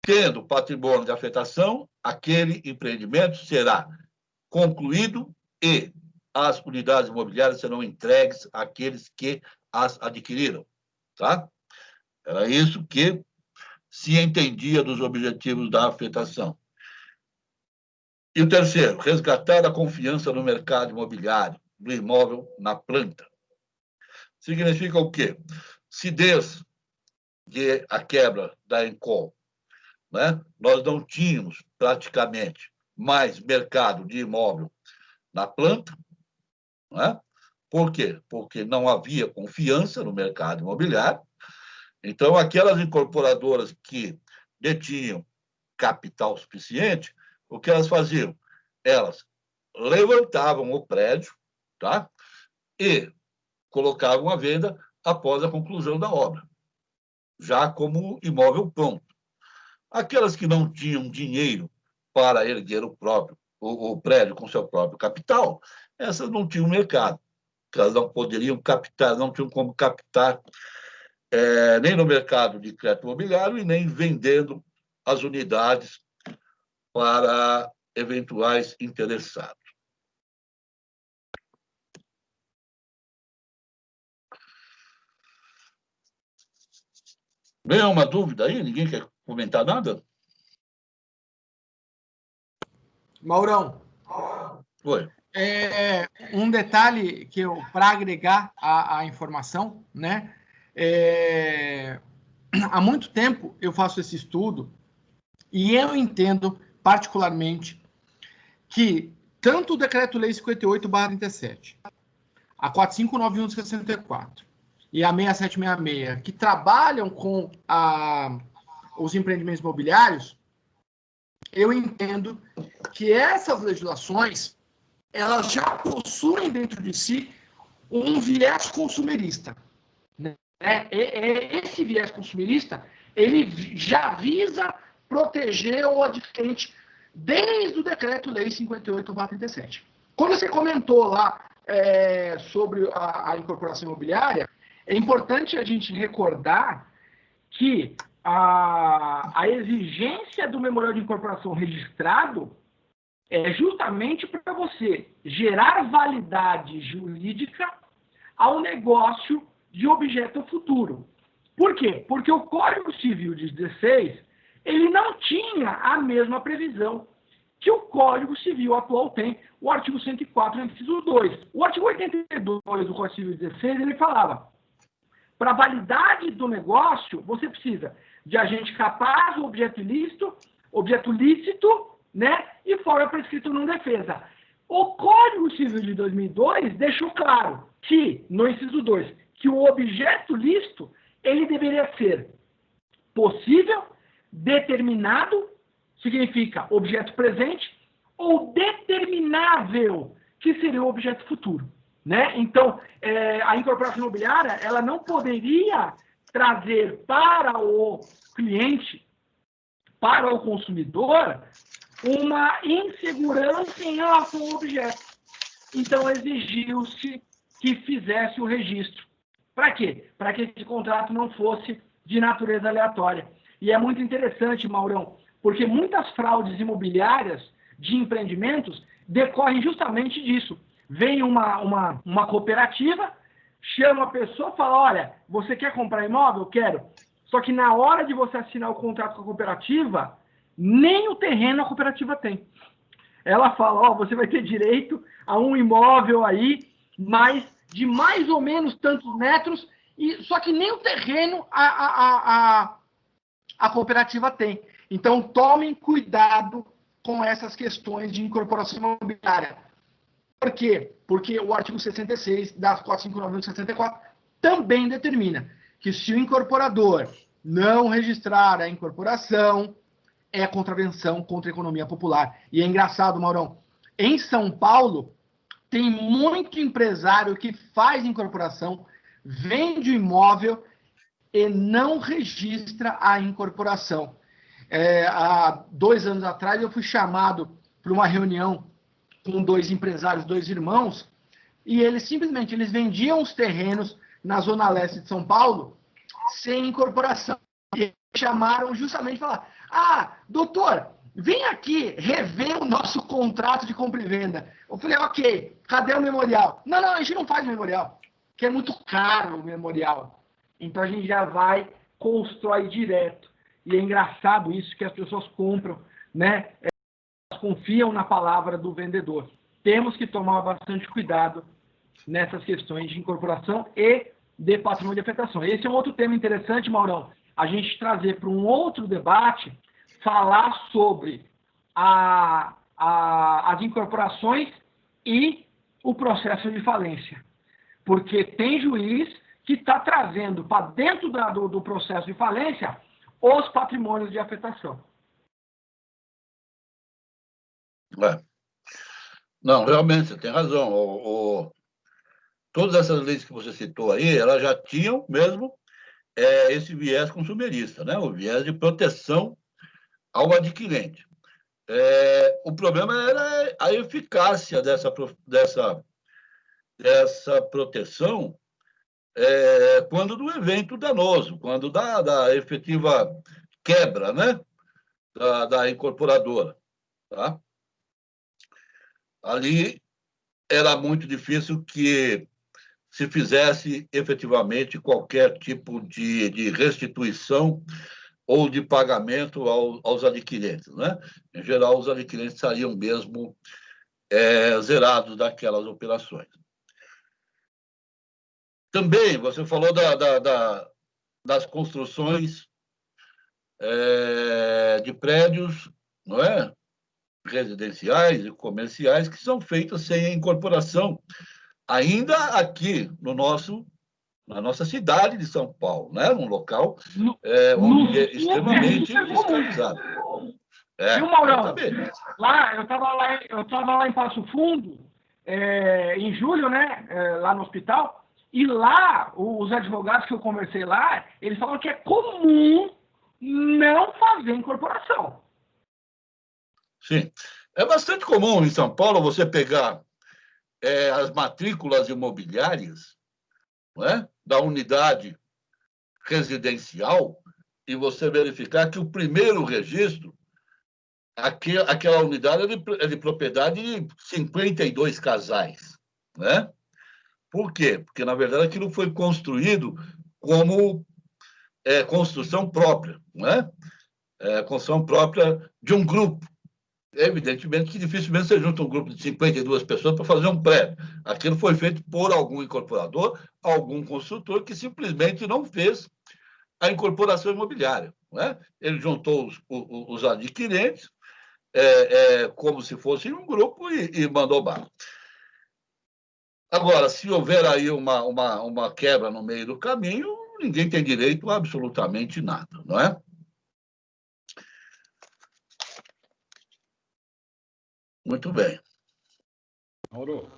tendo patrimônio de afetação, aquele empreendimento será concluído e as unidades imobiliárias serão entregues àqueles que as adquiriram. Tá? Era isso que se entendia dos objetivos da afetação. E o terceiro, resgatar a confiança no mercado imobiliário, do imóvel na planta. Significa o quê? Se desde a quebra da Encol, né, nós não tínhamos praticamente mais mercado de imóvel na planta, né? Por quê? Porque não havia confiança no mercado imobiliário. Então, aquelas incorporadoras que detinham capital suficiente, o que elas faziam? Elas levantavam o prédio, tá? E colocavam à venda após a conclusão da obra, já como imóvel pronto. Aquelas que não tinham dinheiro para erguer o prédio com seu próprio capital, essas não tinham mercado. Elas não poderiam captar, não tinham como captar nem no mercado de crédito imobiliário e nem vendendo as unidades para eventuais interessados. Nenhuma dúvida aí? Ninguém quer comentar nada? Maurão, Oi. Um detalhe que eu, para agregar a informação, né? Há muito tempo eu faço esse estudo e eu entendo particularmente que tanto o Decreto-Lei 58/37, a 4591/64 e a 6766, que trabalham com os empreendimentos imobiliários, eu entendo que essas legislações elas já possuem dentro de si um viés consumerista. Né? Esse viés consumerista ele já visa proteger o adquirente desde o Decreto-Lei 58/37. Quando você comentou lá sobre a incorporação imobiliária, é importante a gente recordar que a exigência do memorial de incorporação registrado é justamente para você gerar validade jurídica ao negócio de objeto futuro. Por quê? Porque o Código Civil de 16, ele não tinha a mesma previsão que o Código Civil atual tem, o artigo 104, inciso 2. O artigo 82 do Código Civil de 16, ele falava, para a validade do negócio, você precisa de agente capaz, objeto lícito, né? E fora prescrito não defesa. O Código Civil de 2002 deixou claro que, no inciso 2, que o objeto lícito, ele deveria ser possível, determinado, significa objeto presente, ou determinável, que seria o objeto futuro. Né? Então, a incorporação imobiliária, ela não poderia trazer para o cliente, para o consumidor, uma insegurança em relação ao objeto. Então, exigiu-se que fizesse o registro. Para quê? Para que esse contrato não fosse de natureza aleatória. E é muito interessante, Maurão, porque muitas fraudes imobiliárias de empreendimentos decorrem justamente disso. Vem uma cooperativa, chama a pessoa e fala, olha, você quer comprar imóvel? Quero. Só que na hora de você assinar o contrato com a cooperativa, nem o terreno a cooperativa tem. Ela fala, você vai ter direito a um imóvel aí, de mais ou menos tantos metros, só que nem o terreno a cooperativa tem. Então, tomem cuidado com essas questões de incorporação imobiliária. Por quê? Porque o artigo 66 da 4591/64 também determina que se o incorporador não registrar a incorporação, é contravenção contra a economia popular. E é engraçado, Maurão, em São Paulo, tem muito empresário que faz incorporação, vende o imóvel e não registra a incorporação. Há 2 anos atrás, eu fui chamado para uma reunião com 2 empresários, 2 irmãos, e eles vendiam os terrenos na Zona Leste de São Paulo sem incorporação. E chamaram justamente para falar, doutor, vem aqui rever o nosso contrato de compra e venda. Eu falei, ok, cadê o memorial? Não, a gente não faz memorial, porque é muito caro o memorial. Então a gente já vai, constrói direto. E é engraçado isso, que as pessoas compram, né? Elas confiam na palavra do vendedor. Temos que tomar bastante cuidado nessas questões de incorporação e de patrimônio de afetação. Esse é um outro tema interessante, Maurão, a gente trazer para um outro debate, falar sobre as incorporações e o processo de falência. Porque tem juiz que está trazendo para dentro do processo de falência os patrimônios de afetação. Não, realmente, você tem razão. Todas essas leis que você citou aí, elas já tinham mesmo esse viés consumerista, né? O viés de proteção ao adquirente. O problema era a eficácia dessa proteção quando do evento danoso, quando da efetiva quebra, né, da incorporadora. Tá? Ali era muito difícil que se fizesse efetivamente qualquer tipo de restituição ou de pagamento aos adquirentes. Né? Em geral, os adquirentes saíam mesmo zerados daquelas operações. Também, você falou das construções de prédios, não é? Residenciais e comerciais que são feitas sem incorporação, ainda aqui na nossa cidade de São Paulo, né? Um local onde é extremamente fiscalizado. Viu, Maurão? Exatamente. Lá, eu tava lá em Passo Fundo, em julho, né? Lá no hospital, e lá, os advogados que eu conversei lá, eles falam que é comum não fazer incorporação. Sim. É bastante comum em São Paulo você pegar as matrículas imobiliárias, não é? Da unidade residencial e você verificar que o primeiro registro, aquela unidade é de propriedade de 52 casais. Né? Por quê? Porque, na verdade, aquilo foi construído como construção própria, não é? Construção própria de um grupo. Evidentemente que dificilmente você junta um grupo de 52 pessoas para fazer um prédio. Aquilo foi feito por algum incorporador, algum construtor que simplesmente não fez a incorporação imobiliária. Não é? Ele juntou os adquirentes como se fosse um grupo e mandou bala. Agora, se houver aí uma quebra no meio do caminho, ninguém tem direito a absolutamente nada, não é? Muito bem. Mauro,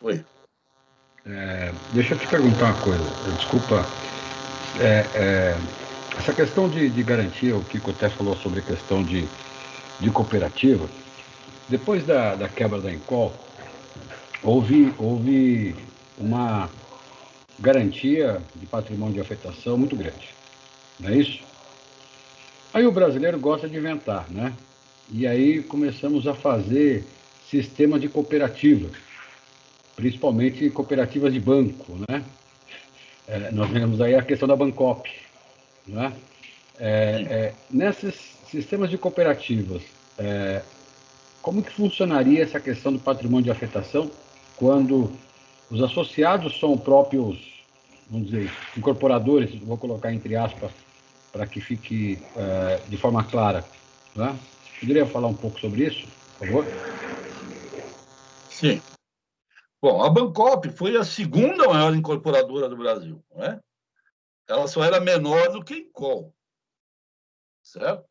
Oi. deixa eu te perguntar uma coisa. Desculpa. Essa questão de garantia, o Kiko até falou sobre a questão de cooperativa. Depois da quebra da Encol, houve uma garantia de patrimônio de afetação muito grande. Não é isso? Aí o brasileiro gosta de inventar, né? E aí começamos a fazer sistema de cooperativa, principalmente cooperativas de banco, né? Nós vemos aí a questão da Bancop, né? Nesses sistemas de cooperativas, como que funcionaria essa questão do patrimônio de afetação quando os associados são próprios, vamos dizer, incorporadores, vou colocar entre aspas, para que fique de forma clara, né? Poderia falar um pouco sobre isso, por favor? Sim. Bom, a Bancop foi a segunda maior incorporadora do Brasil, não é? Ela só era menor do que a Encol, certo?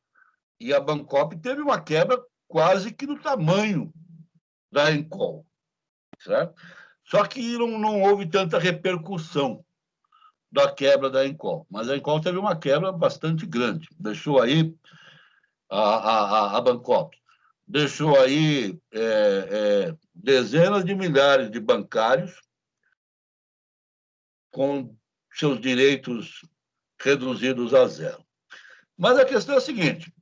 E a Bancop teve uma quebra quase que do tamanho da Encol, certo? Só que não houve tanta repercussão da quebra da Encol, mas a Encol teve uma quebra bastante grande, deixou aí a Bancop, deixou aí dezenas de milhares de bancários com seus direitos reduzidos a zero. Mas a questão é a seguinte,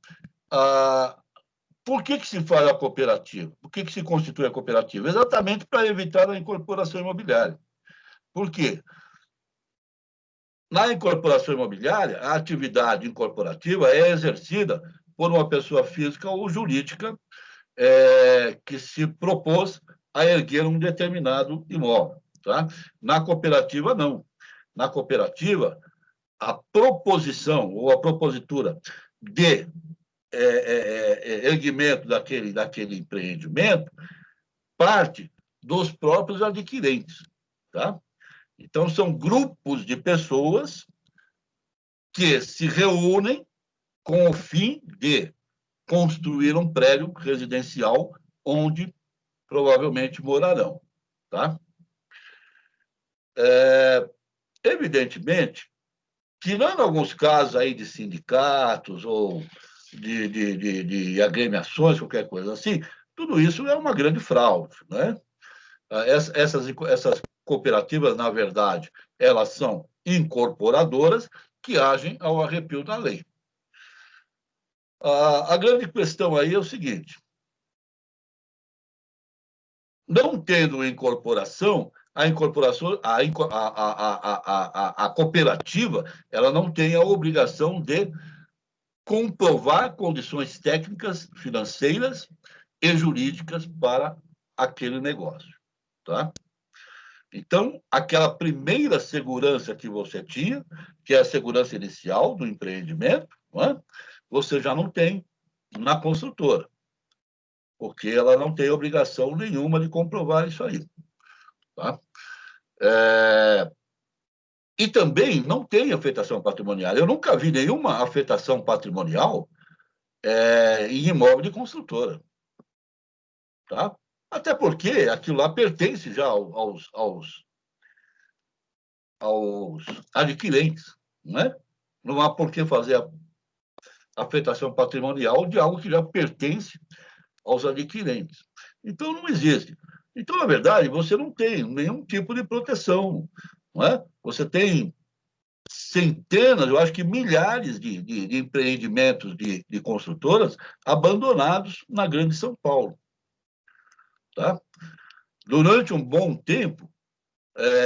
por que se faz a cooperativa? Por que se constitui a cooperativa? Exatamente para evitar a incorporação imobiliária. Por quê? Na incorporação imobiliária, a atividade incorporativa é exercida por uma pessoa física ou jurídica que se propôs a erguer um determinado imóvel. Tá? Na cooperativa, não. Na cooperativa, a proposição ou a propositura de erguimento daquele empreendimento parte dos próprios adquirentes. Tá? Então, são grupos de pessoas que se reúnem com o fim de construir um prédio residencial onde provavelmente morarão. Tá? Evidentemente, tirando alguns casos aí de sindicatos ou de agremiações, qualquer coisa assim, tudo isso é uma grande fraude. Né? Essas cooperativas, na verdade, elas são incorporadoras que agem ao arrepio da lei. A grande questão aí é o seguinte: não tendo incorporação, a cooperativa, ela não tem a obrigação de comprovar condições técnicas, financeiras e jurídicas para aquele negócio, tá? Então, aquela primeira segurança que você tinha, que é a segurança inicial do empreendimento, não é? Você já não tem na construtora, porque ela não tem obrigação nenhuma de comprovar isso aí, tá? E também não tem afetação patrimonial. Eu nunca vi nenhuma afetação patrimonial em imóvel de construtora, tá? Até porque aquilo lá pertence já aos adquirentes, não é? Não há por que fazer a afetação patrimonial de algo que já pertence aos adquirentes. Então, não existe. Então, na verdade, você não tem nenhum tipo de proteção, não é? Você tem centenas, eu acho que milhares de empreendimentos de construtoras abandonados na Grande São Paulo, tá? Durante um bom tempo,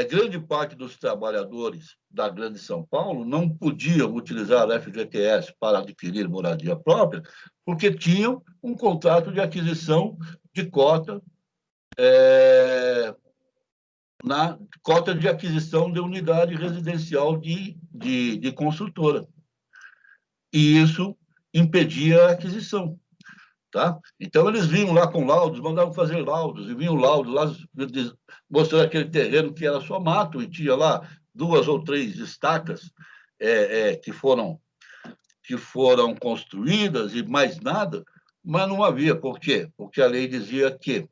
grande parte dos trabalhadores da Grande São Paulo não podiam utilizar a FGTS para adquirir moradia própria, porque tinham um contrato de aquisição de cota, na cota de aquisição de unidade residencial de construtora. E isso impedia a aquisição. Tá? Então, eles vinham lá com laudos, mandavam fazer laudos, e vinham laudos lá mostrando aquele terreno que era só mato, e tinha lá 2 ou 3 estacas que foram construídas e mais nada, mas não havia. Por quê? Porque a lei dizia que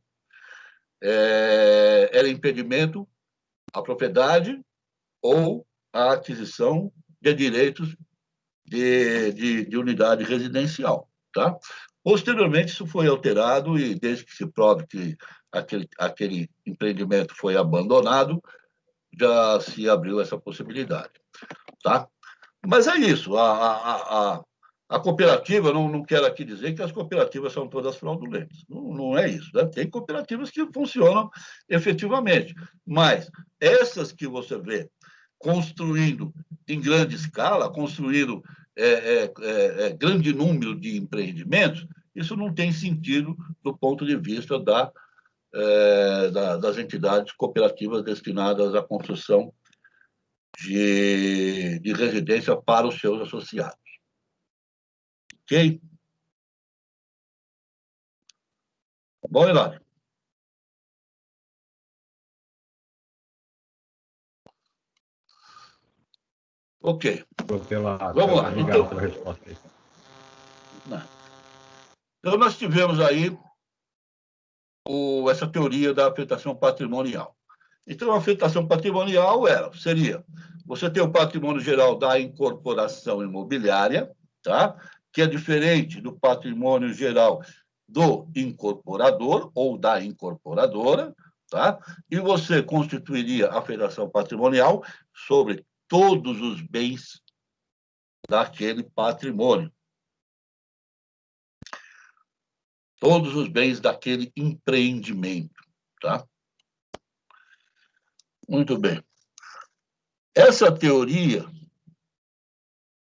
era impedimento à propriedade ou à aquisição de direitos de unidade residencial. Tá? Posteriormente, isso foi alterado e, desde que se prove que aquele empreendimento foi abandonado, já se abriu essa possibilidade. Tá? Mas é isso. A cooperativa, não quero aqui dizer que as cooperativas são todas fraudulentas. Não é isso. Né? Tem cooperativas que funcionam efetivamente. Mas essas que você vê construindo em grande escala, construindo grande número de empreendimentos, isso não tem sentido do ponto de vista das entidades cooperativas destinadas à construção de residência para os seus associados. Ok? Bom, Hilário. Ok. Vamos lá. Obrigado pela resposta. Então, nós tivemos aí essa teoria da afetação patrimonial. Então, a afetação patrimonial seria você ter o patrimônio geral da incorporação imobiliária, tá? Que é diferente do patrimônio geral do incorporador ou da incorporadora, tá? E você constituiria a afetação patrimonial sobre todos os bens daquele patrimônio. Todos os bens daquele empreendimento, tá? Muito bem. Essa teoria,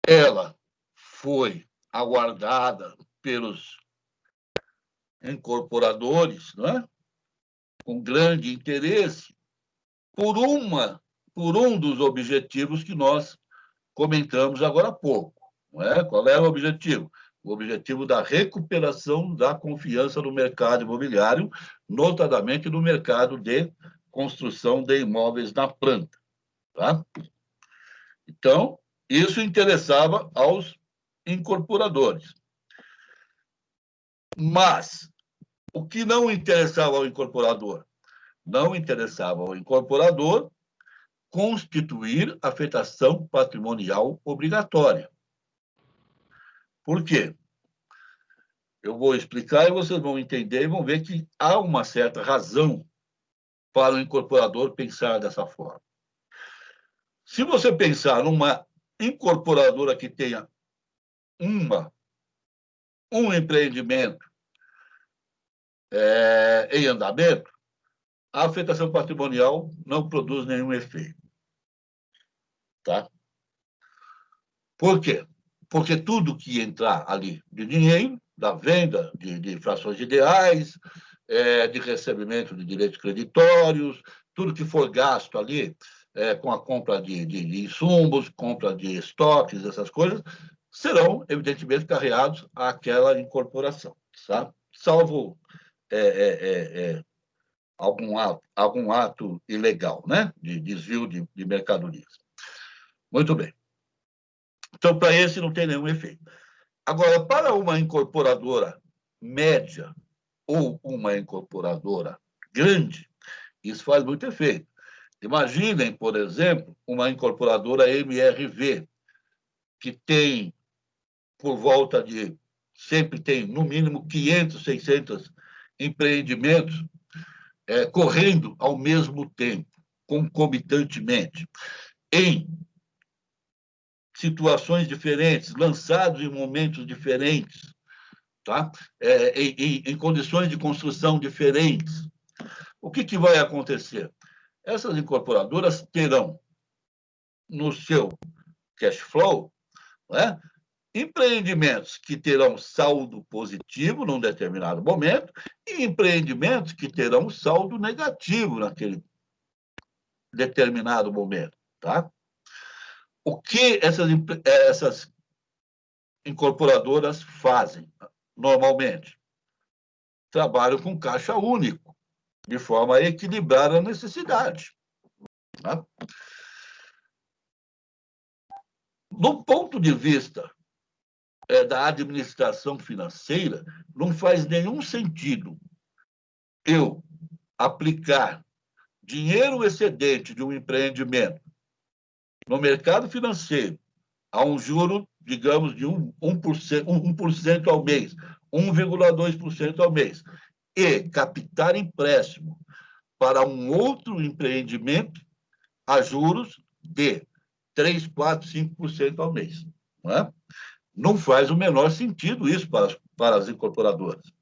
ela foi aguardada pelos incorporadores, não é? Com grande interesse, por um dos objetivos que nós comentamos agora há pouco. Não é? Qual era o objetivo? O objetivo da recuperação da confiança no mercado imobiliário, notadamente no mercado de construção de imóveis na planta. Tá? Então, isso interessava aos incorporadores. Mas o que não interessava ao incorporador? Não interessava ao incorporador constituir afetação patrimonial obrigatória. Por quê? Eu vou explicar e vocês vão entender e vão ver que há uma certa razão para o incorporador pensar dessa forma. Se você pensar numa incorporadora que tenha um empreendimento em andamento, a afetação patrimonial não produz nenhum efeito. Tá? Por quê? Porque tudo que entrar ali de dinheiro, da venda de frações ideais, de recebimento de direitos creditórios, tudo que for gasto ali com a compra de insumos, compra de estoques, essas coisas, serão, evidentemente, carreados àquela incorporação, tá? Salvo algum ato ilegal, né? De desvio de mercadorias. Muito bem. Então, para esse não tem nenhum efeito. Agora, para uma incorporadora média ou uma incorporadora grande, isso faz muito efeito. Imaginem, por exemplo, uma incorporadora MRV, que tem por volta de, sempre tem no mínimo 500, 600 empreendimentos correndo ao mesmo tempo, concomitantemente, em situações diferentes, lançados em momentos diferentes, tá? Em condições de construção diferentes. O que vai acontecer? Essas incorporadoras terão no seu cash flow, né, empreendimentos que terão saldo positivo num determinado momento e empreendimentos que terão saldo negativo naquele determinado momento. Tá? O que essas incorporadoras fazem normalmente? Trabalham com caixa único, de forma a equilibrar a necessidade. Tá? Do ponto de vista da administração financeira, não faz nenhum sentido eu aplicar dinheiro excedente de um empreendimento no mercado financeiro a um juro, digamos, de 1% ao mês, 1,2% ao mês, e captar empréstimo para um outro empreendimento a juros de 3%, 4%, 5% ao mês. Não é? Não faz o menor sentido isso para as incorporadoras.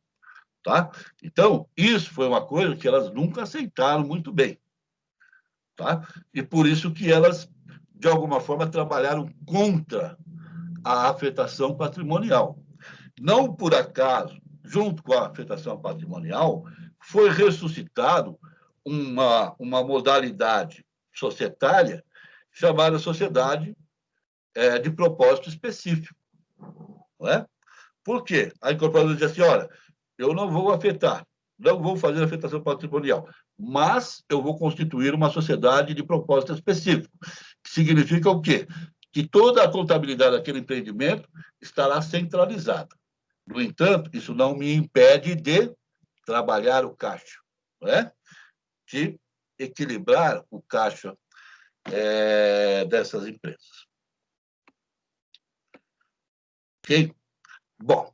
Tá? Então, isso foi uma coisa que elas nunca aceitaram muito bem. Tá? E por isso que elas, de alguma forma, trabalharam contra a afetação patrimonial. Não por acaso, junto com a afetação patrimonial, foi ressuscitado uma modalidade societária chamada sociedade de propósito específico. Não é? Por quê? A incorporadora diz assim, olha, eu não vou afetar, não vou fazer afetação patrimonial, mas eu vou constituir uma sociedade de propósito específico, que significa o quê? Que toda a contabilidade daquele empreendimento estará centralizada. No entanto, isso não me impede de trabalhar o caixa, não é? De equilibrar o caixa dessas empresas. Ok? Bom,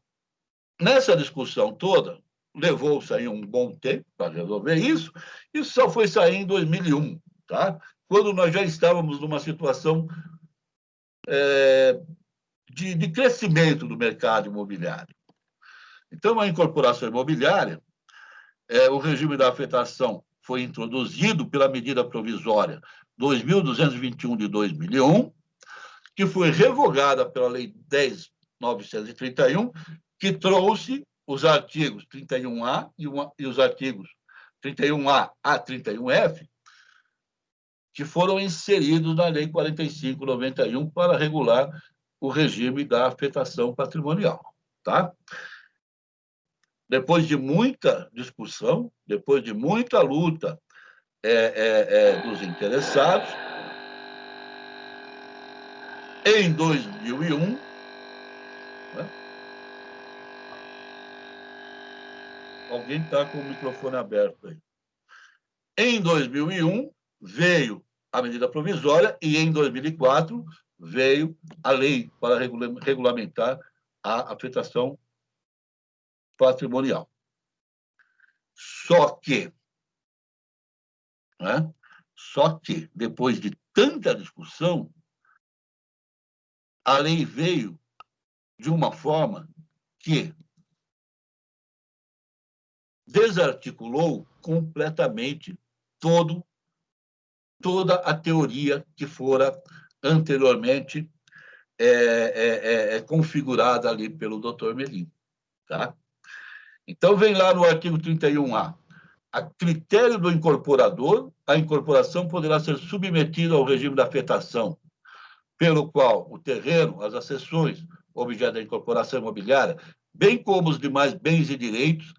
nessa discussão toda, levou-se aí um bom tempo para resolver isso, e só foi sair em 2001, tá? Quando nós já estávamos numa situação de crescimento do mercado imobiliário. Então, a incorporação imobiliária, o regime da afetação foi introduzido pela medida provisória 2.221 de 2001, que foi revogada pela Lei 10.931, que trouxe os artigos 31A e os artigos 31A a 31F, que foram inseridos na Lei 45.91 para regular o regime da afetação patrimonial. Tá? Depois de muita discussão, depois de muita luta dos interessados, em 2001, né? Alguém está com o microfone aberto aí. Em 2001, veio a medida provisória e, em 2004, veio a lei para regulamentar a afetação patrimonial. Só que né? Só que, depois de tanta discussão, a lei veio de uma forma que desarticulou completamente toda a teoria que fora anteriormente configurada ali pelo Dr. Melim. Tá? Então, vem lá no artigo 31A. A critério do incorporador, a incorporação poderá ser submetida ao regime da afetação, pelo qual o terreno, as accessões, objeto da incorporação imobiliária, bem como os demais bens e direitos,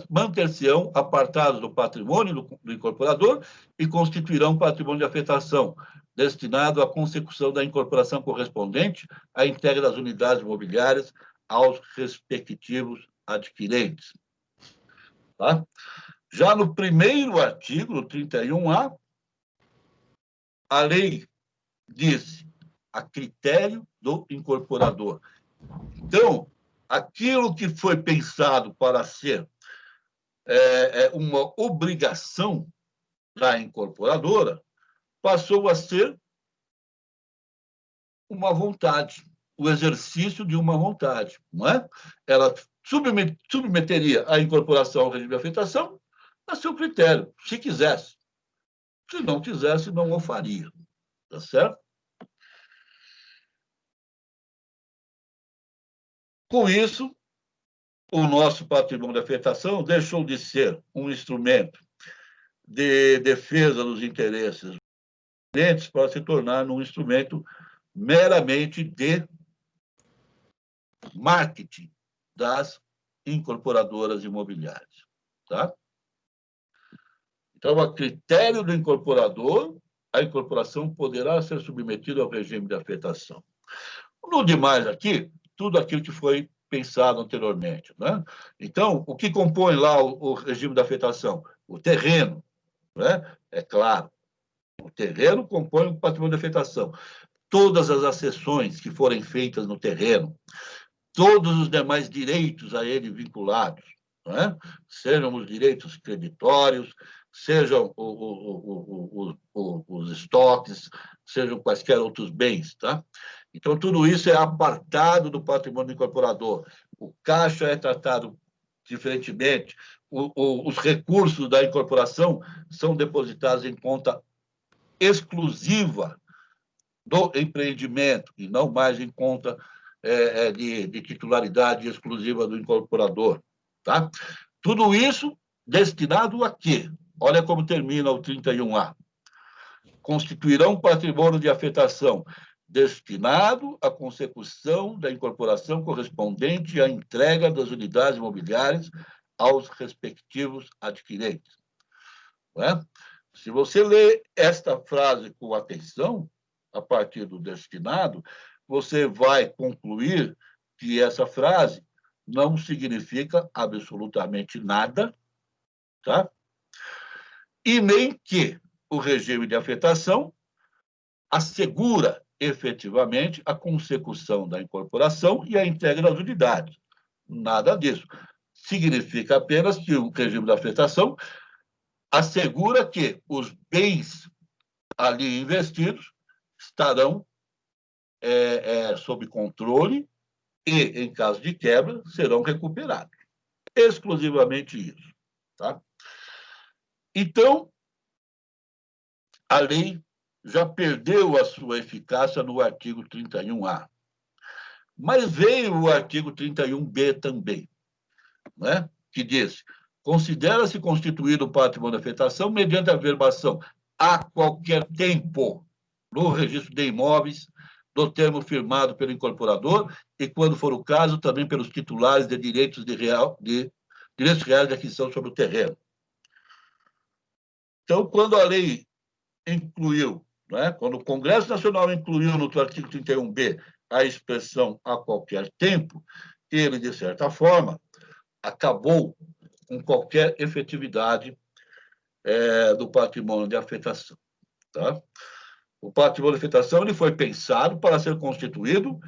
manter-se-ão apartados do patrimônio do incorporador e constituirão patrimônio de afetação, destinado à consecução da incorporação correspondente à entrega das unidades imobiliárias aos respectivos adquirentes. Tá? Já no primeiro artigo, no 31A, a lei diz a critério do incorporador. Então, aquilo que foi pensado para ser uma obrigação da incorporadora passou a ser uma vontade, o exercício de uma vontade, não é? Ela submeteria a incorporação ao regime de afetação a seu critério, se quisesse. Se não quisesse, não o faria. Tá certo? Com isso, o nosso patrimônio de afetação deixou de ser um instrumento de defesa dos interesses dos clientes para se tornar um instrumento meramente de marketing das incorporadoras imobiliárias. Tá? Então, a critério do incorporador, a incorporação poderá ser submetida ao regime de afetação. No demais aqui, tudo aquilo que foi pensado anteriormente. Né? Então, o que compõe lá o regime de afetação? O terreno, né? É claro. O terreno compõe o patrimônio de afetação. Todas as accessões que forem feitas no terreno, todos os demais direitos a ele vinculados, né? Sejam os direitos creditórios, sejam os estoques, sejam quaisquer outros bens. Tá? Então, tudo isso é apartado do patrimônio incorporador. O caixa é tratado diferentemente. Os recursos da incorporação são depositados em conta exclusiva do empreendimento e não mais em conta de titularidade exclusiva do incorporador. Tá? Tudo isso destinado a quê? Olha como termina o 31A. Constituirão patrimônio de afetação destinado à consecução da incorporação correspondente à entrega das unidades imobiliárias aos respectivos adquirentes. Não é? Se você ler esta frase com atenção, a partir do destinado, você vai concluir que essa frase não significa absolutamente nada, tá? E nem que o regime de afetação assegura efetivamente a consecução da incorporação e a entrega das unidades. Nada disso. Significa apenas que o regime de afetação assegura que os bens ali investidos estarão sob controle e, em caso de quebra, serão recuperados. Exclusivamente isso. Tá? Então, a lei já perdeu a sua eficácia no artigo 31A. Mas veio o artigo 31B também, né? Que diz: considera-se constituído o patrimônio de afetação mediante a averbação a qualquer tempo no registro de imóveis do termo firmado pelo incorporador e, quando for o caso, também pelos titulares de direitos direitos reais de aquisição sobre o terreno. Então, quando a lei incluiu, né, quando o Congresso Nacional incluiu no artigo 31B a expressão a qualquer tempo, ele, de certa forma, acabou com qualquer efetividade do patrimônio de afetação. Tá? O patrimônio de afetação ele foi pensado para ser constituído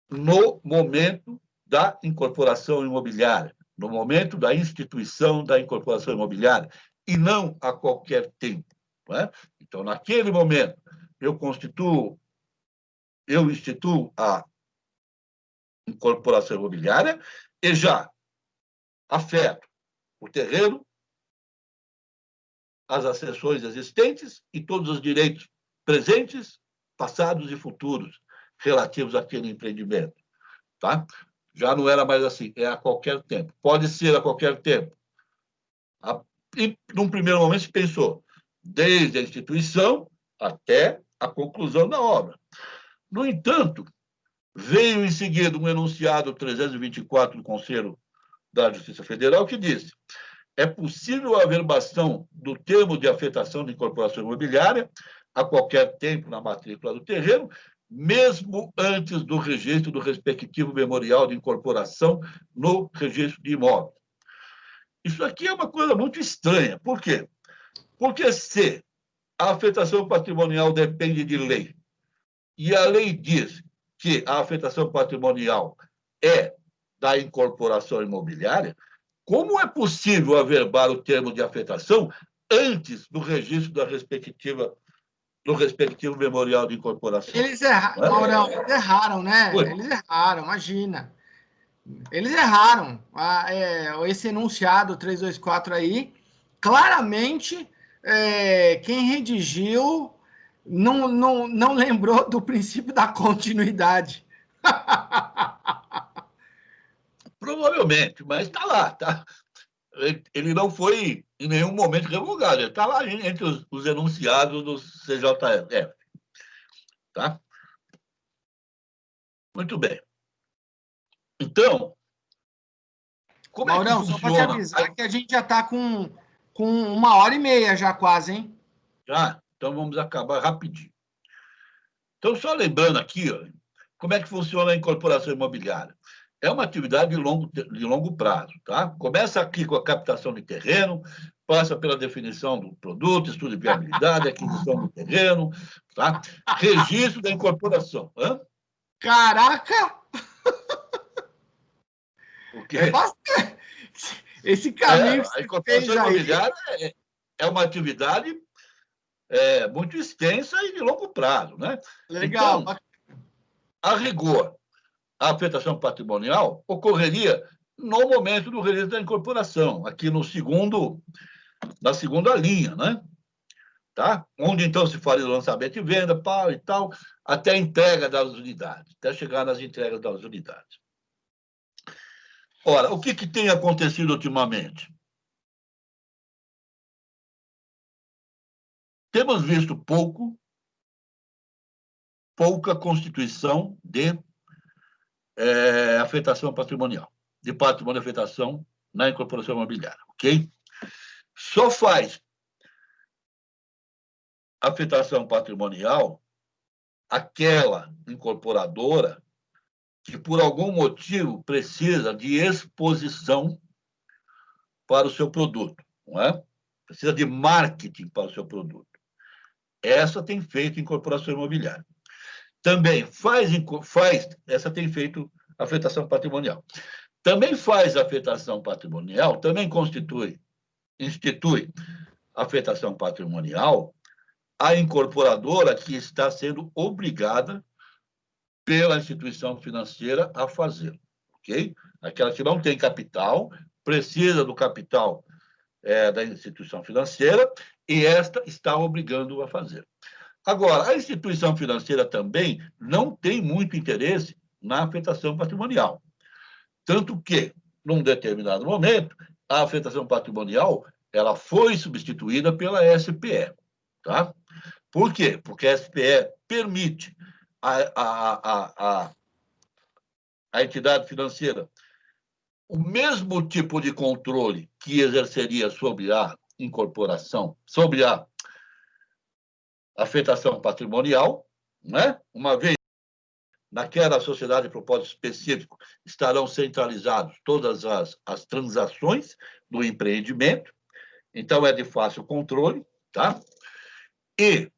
no momento da incorporação imobiliária, no momento da instituição da incorporação imobiliária. e não a qualquer tempo. Não é? Então, naquele momento, eu instituo a incorporação imobiliária e já afeto o terreno, as acessões existentes e todos os direitos presentes, passados e futuros relativos àquele empreendimento. Tá? Já não era mais assim, é a qualquer tempo. Pode ser a qualquer tempo. E, num primeiro momento, se pensou desde a instituição até a conclusão da obra. No entanto, veio em seguida um enunciado 324 do Conselho da Justiça Federal que disse: é possível a averbação do termo de afetação de incorporação imobiliária a qualquer tempo na matrícula do terreno, mesmo antes do registro do respectivo memorial de incorporação no registro de imóveis. Isso aqui é uma coisa muito estranha. Por quê? Porque se a afetação patrimonial depende de lei, e a lei diz que a afetação patrimonial é da incorporação imobiliária, como é possível averbar o termo de afetação antes do registro do respectivo memorial de incorporação? Eles erraram, Maurão, eles erraram, né? Foi. Eles erraram, imagina. Eles erraram. Esse enunciado 324 aí, claramente, quem redigiu não lembrou do princípio da continuidade. Provavelmente, mas está lá. Tá? Ele não foi em nenhum momento revogado. Ele está lá entre os enunciados do CJF. Tá? Muito bem. Então, como Maurão, é que só para te funciona? avisar que a gente já está com 1h30 já quase, hein? Já? Então vamos acabar rapidinho. Então, só lembrando aqui, ó, como é que funciona a incorporação imobiliária. É uma atividade de longo prazo. Tá? Começa aqui com a captação de terreno, passa pela definição do produto, estudo de viabilidade, aquisição do terreno, tá? Registro da incorporação. Hã? Caraca! O quê? É bastante. Esse caminho que A você incorporação fez aí. imobiliária é uma atividade muito extensa e de longo prazo. Né? Legal. Então, a rigor, a afetação patrimonial ocorreria no momento do registro da incorporação, aqui na segunda linha, né? Tá? Onde, então, se faria o lançamento e venda, pau e tal, até a entrega das unidades, até chegar nas entregas das unidades. Ora, o que tem acontecido ultimamente? Temos visto pouca constituição de afetação patrimonial, de patrimônio de afetação na incorporação imobiliária, ok? Só faz afetação patrimonial aquela incorporadora que, por algum motivo, precisa de exposição para o seu produto, não é? Precisa de marketing para o seu produto. Essa tem feito incorporação imobiliária. Também essa tem feito afetação patrimonial. Também faz afetação patrimonial, também institui afetação patrimonial a incorporadora que está sendo obrigada pela instituição financeira a fazer, ok? Aquela que não tem capital, precisa do capital da instituição financeira e esta está obrigando a fazer. Agora, a instituição financeira também não tem muito interesse na afetação patrimonial. Tanto que, num determinado momento, a afetação patrimonial ela foi substituída pela SPE. Tá? Por quê? Porque a SPE permite a entidade financeira o mesmo tipo de controle que exerceria sobre a incorporação, sobre a afetação patrimonial, né? Uma vez naquela sociedade de propósito específico estarão centralizados todas as transações do empreendimento, então é de fácil controle, tá? E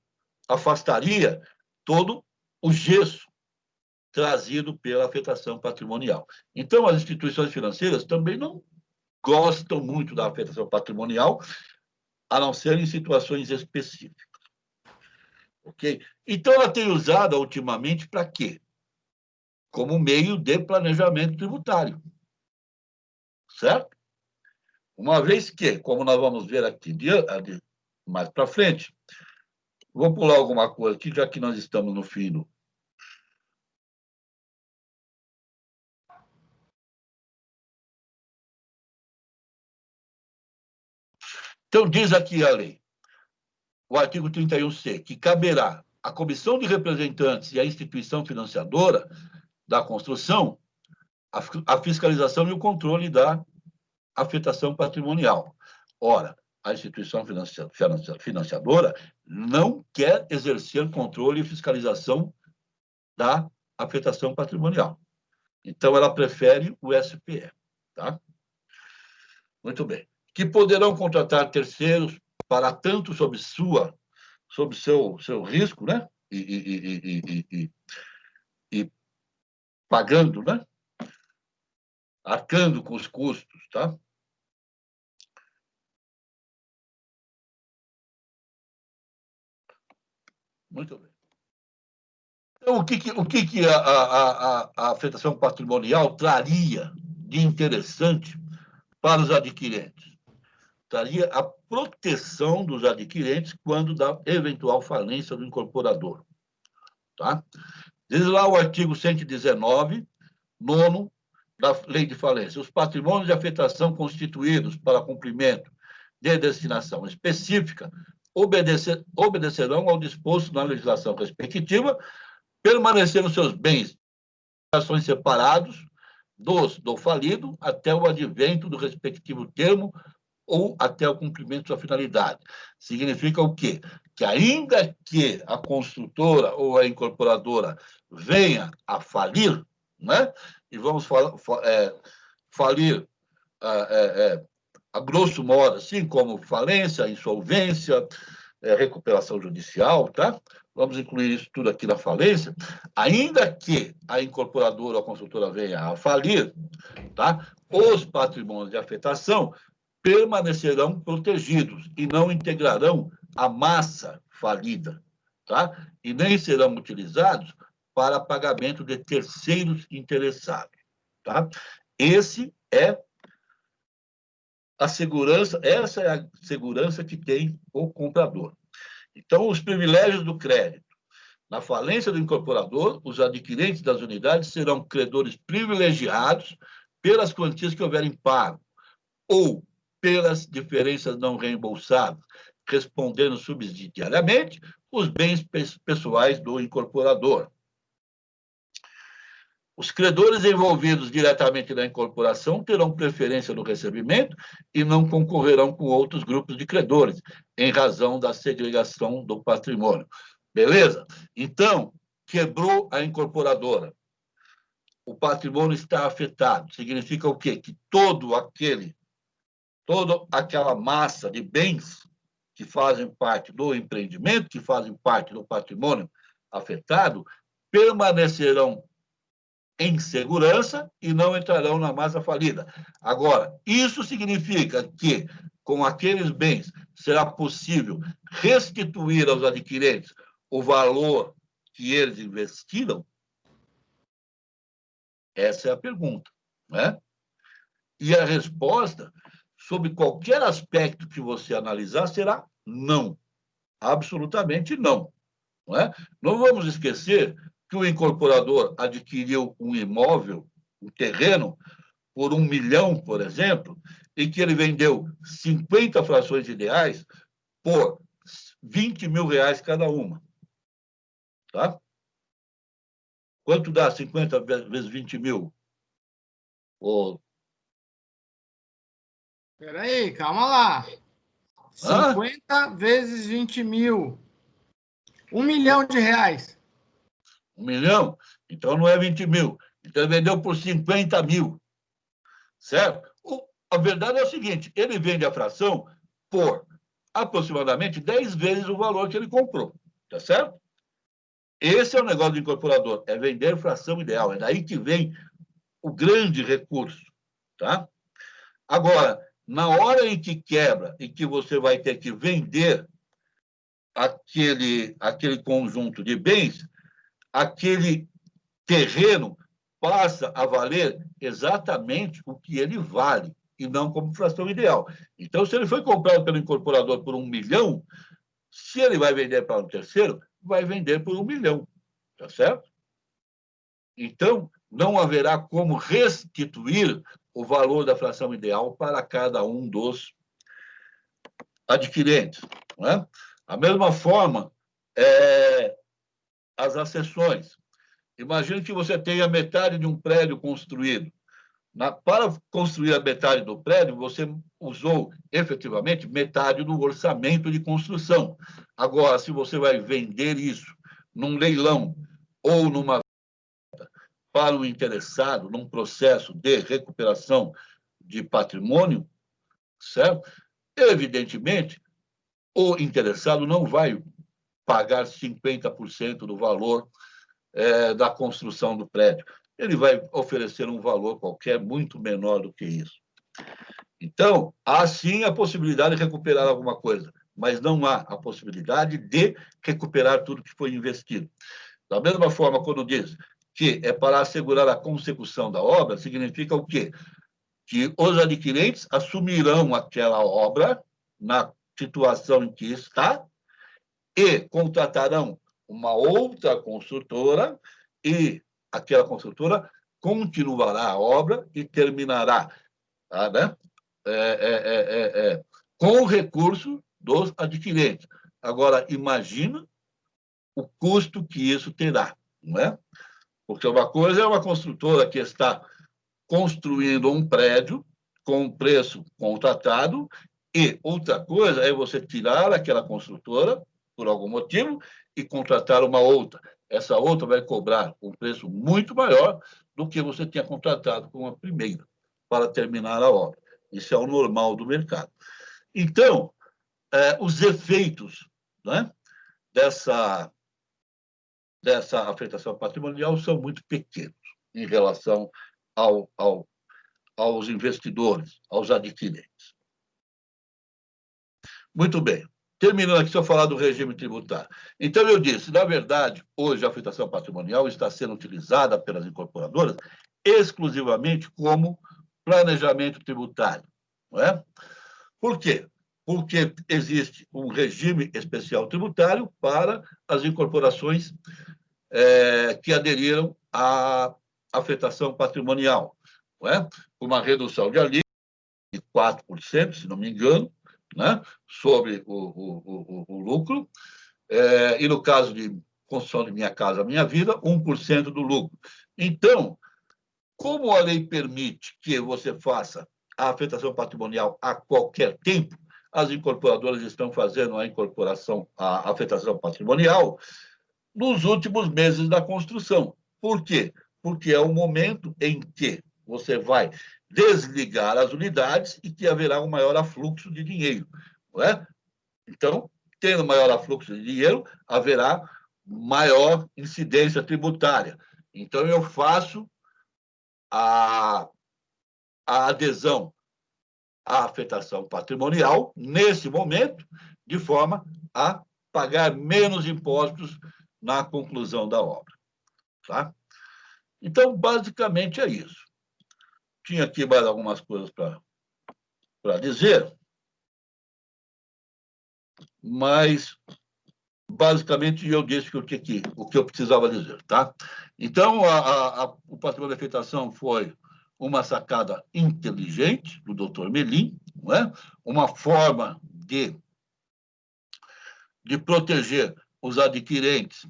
afastaria todo o gesso trazido pela afetação patrimonial. Então, as instituições financeiras também não gostam muito da afetação patrimonial, a não ser em situações específicas. Ok? Então, ela tem usada ultimamente para quê? Como meio de planejamento tributário. Certo? Uma vez que, como nós vamos ver aqui mais para frente, vou pular alguma coisa aqui, já que nós estamos no fim do... Então, diz aqui a lei, o artigo 31C, que caberá à comissão de representantes e à instituição financiadora da construção a fiscalização e o controle da afetação patrimonial. Ora, a instituição financiadora não quer exercer controle e fiscalização da afetação patrimonial. Então, ela prefere o SPE. Tá? Muito bem. Que poderão contratar terceiros para tanto sob seu risco, né? E pagando, né? Arcando com os custos, tá? Muito bem. Então, o que a afetação patrimonial traria de interessante para os adquirentes? Traria a proteção dos adquirentes quando da eventual falência do incorporador. Tá? Diz lá o artigo 119, 9º da Lei de Falência. Os patrimônios de afetação constituídos para cumprimento de destinação específica obedecerão ao disposto na legislação respectiva, permanecendo seus bens ações separados do falido até o advento do respectivo termo ou até o cumprimento de sua finalidade. Significa o quê? Que ainda que a construtora ou a incorporadora venha a falir, né? E vamos falir a grosso modo, assim como falência, insolvência, recuperação judicial, tá? Vamos incluir isso tudo aqui na falência, ainda que a incorporadora ou a construtora venha a falir, tá? Os patrimônios de afetação permanecerão protegidos e não integrarão a massa falida, tá? E nem serão utilizados para pagamento de terceiros interessados, tá? Essa é a segurança que tem o comprador. Então, os privilégios do crédito. Na falência do incorporador, os adquirentes das unidades serão credores privilegiados pelas quantias que houverem pago ou pelas diferenças não reembolsadas, respondendo subsidiariamente os bens pessoais do incorporador. Os credores envolvidos diretamente na incorporação terão preferência no recebimento e não concorrerão com outros grupos de credores, em razão da segregação do patrimônio. Beleza? Então, quebrou a incorporadora. O patrimônio está afetado. Significa o quê? Que toda aquela massa de bens que fazem parte do empreendimento, que fazem parte do patrimônio afetado, permanecerão em segurança e não entrarão na massa falida. Agora, isso significa que, com aqueles bens, será possível restituir aos adquirentes o valor que eles investiram? Essa é a pergunta, né? E a resposta, sob qualquer aspecto que você analisar, será não. Absolutamente não. Não é? Não vamos esquecer que o incorporador adquiriu um imóvel, um terreno, por 1 milhão, por exemplo, e que ele vendeu 50 frações ideais por 20 mil reais cada uma. Tá? Quanto dá 50 vezes 20 mil? Espera aí, calma lá. 50 vezes 20 mil. 1 milhão de reais. 1 milhão? Então não é 20 mil. Então ele vendeu por 50 mil. Certo? A verdade é o seguinte, ele vende a fração por aproximadamente 10 vezes o valor que ele comprou. Tá certo? Esse é o negócio do incorporador, é vender fração ideal. É daí que vem o grande recurso. Tá? Agora, na hora em que quebra e que você vai ter que vender aquele conjunto de bens, aquele terreno passa a valer exatamente o que ele vale, e não como fração ideal. Então, se ele foi comprado pelo incorporador por 1 milhão, se ele vai vender para um terceiro, vai vender por 1 milhão, tá certo? Então, não haverá como restituir o valor da fração ideal para cada um dos adquirentes. Não é? A mesma forma, as acessões. Imagine que você tenha metade de um prédio construído. Para construir a metade do prédio, você usou efetivamente metade do orçamento de construção. Agora, se você vai vender isso num leilão ou numa para um interessado, num processo de recuperação de patrimônio, certo? Evidentemente, o interessado não vai pagar 50% do valor da construção do prédio. Ele vai oferecer um valor qualquer muito menor do que isso. Então, há sim a possibilidade de recuperar alguma coisa, mas não há a possibilidade de recuperar tudo que foi investido. Da mesma forma, quando diz que é para assegurar a consecução da obra, significa o quê? Que os adquirentes assumirão aquela obra na situação em que está e contratarão uma outra construtora e aquela construtora continuará a obra e terminará, né? Com o recurso dos adquirentes. Agora, imagina o custo que isso terá, não é? Porque uma coisa é uma construtora que está construindo um prédio com um preço contratado e outra coisa é você tirar aquela construtora, por algum motivo, e contratar uma outra. Essa outra vai cobrar um preço muito maior do que você tinha contratado com a primeira, para terminar a obra. Isso é o normal do mercado. Então, os efeitos, né, dessa afetação patrimonial são muito pequenos em relação aos investidores, aos adquirentes. Muito bem. Terminando aqui, só falar do regime tributário. Então, eu disse, na verdade, hoje a afetação patrimonial está sendo utilizada pelas incorporadoras exclusivamente como planejamento tributário. Não é? Por quê? Porque existe um regime especial tributário para as incorporações que aderiram à afetação patrimonial. Não é? Uma redução de alíquota de 4%, se não me engano, né, sobre o lucro, e no caso de construção de Minha Casa Minha Vida, 1% do lucro. Então, como a lei permite que você faça a afetação patrimonial a qualquer tempo, as incorporadoras estão fazendo a afetação patrimonial nos últimos meses da construção. Por quê? Porque é o momento em que você vai desligar as unidades e que haverá um maior afluxo de dinheiro. Não é? Então, tendo maior afluxo de dinheiro, haverá maior incidência tributária. Então, eu faço a adesão à afetação patrimonial, nesse momento, de forma a pagar menos impostos na conclusão da obra. Tá? Então, basicamente é isso. Tinha aqui mais algumas coisas para dizer, mas, basicamente, eu disse o que eu precisava dizer. Tá? Então, o patrimônio de afetação foi uma sacada inteligente do Dr. Melim, não é? Uma forma de proteger os adquirentes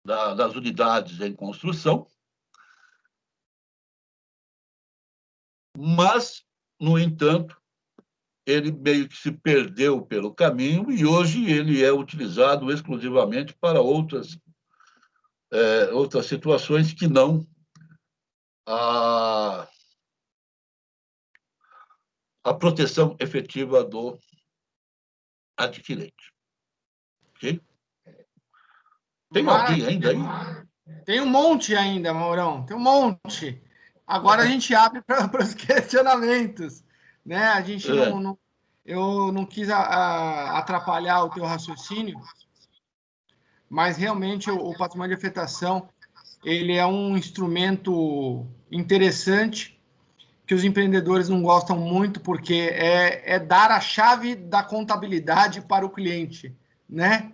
das unidades em construção, mas, no entanto, ele meio que se perdeu pelo caminho e hoje ele é utilizado exclusivamente para outras situações que não a proteção efetiva do adquirente. Ok? Tem alguém ainda aí? Tem um monte ainda, Maurão, tem um monte. Agora a gente abre para os questionamentos, né? A gente eu não quis atrapalhar o teu raciocínio, mas realmente o patrimônio de afetação ele é um instrumento interessante que os empreendedores não gostam muito, porque é dar a chave da contabilidade para o cliente, né?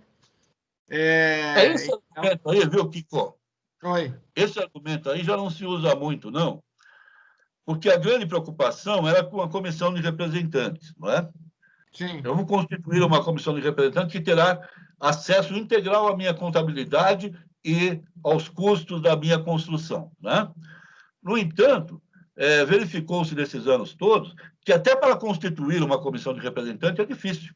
Esse argumento aí, viu, Kiko? Oi. Esse argumento aí já não se usa muito, não, porque a grande preocupação era com a comissão de representantes, não é? Sim. Eu vou constituir uma comissão de representantes que terá acesso integral à minha contabilidade e aos custos da minha construção, né? No entanto, verificou-se nesses anos todos que até para constituir uma comissão de representantes é difícil.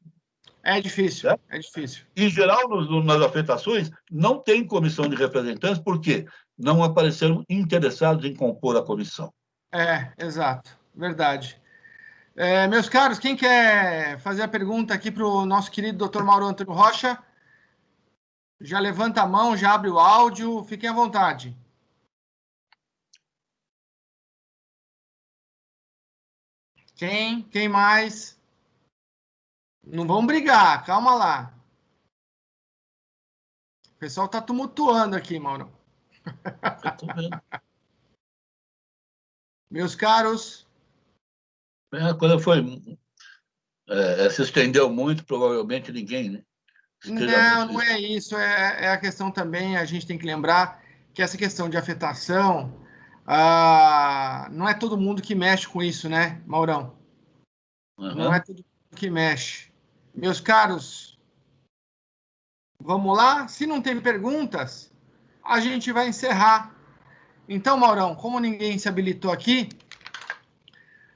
É difícil, Né? é difícil. Em geral, nas afetações, não tem comissão de representantes, porque não apareceram interessados em compor a comissão. Exato, verdade. Meus caros, quem quer fazer a pergunta aqui para o nosso querido Dr. Mauro Antônio Rocha, já levanta a mão, já abre o áudio, fiquem à vontade. Quem mais? Não vão brigar, calma lá. O pessoal está tumultuando aqui, Mauro. Eu estou vendo. Meus caros. Quando se estendeu muito, provavelmente ninguém, né? Não é isso. É a questão também, a gente tem que lembrar que essa questão de afetação, não é todo mundo que mexe com isso, né, Maurão? Não é todo mundo que mexe. Meus caros, vamos lá? Se não tem perguntas, a gente vai encerrar. Então, Maurão, como ninguém se habilitou aqui,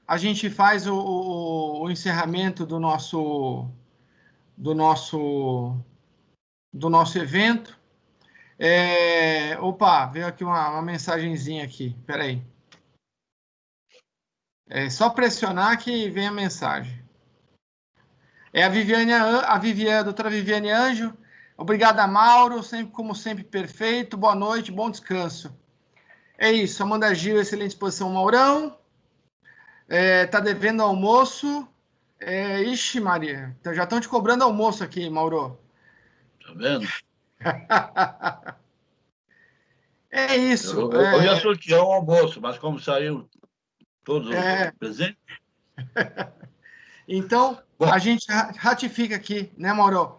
a gente faz o encerramento do nosso evento. Opa, veio aqui uma mensagenzinha aqui. Espera aí. É só pressionar que vem a mensagem. A doutora Viviane Anjo. Obrigada, Mauro. Sempre, como sempre, perfeito. Boa noite, bom descanso. É isso. Amanda Gil, excelente exposição, Maurão. Tá devendo almoço. Ixi, Maria. Já estão te cobrando almoço aqui, Mauro. Tá vendo? É isso. Eu ia sortear um almoço, mas como saiu todos os presentes... Então, a gente ratifica aqui, né, Mauro,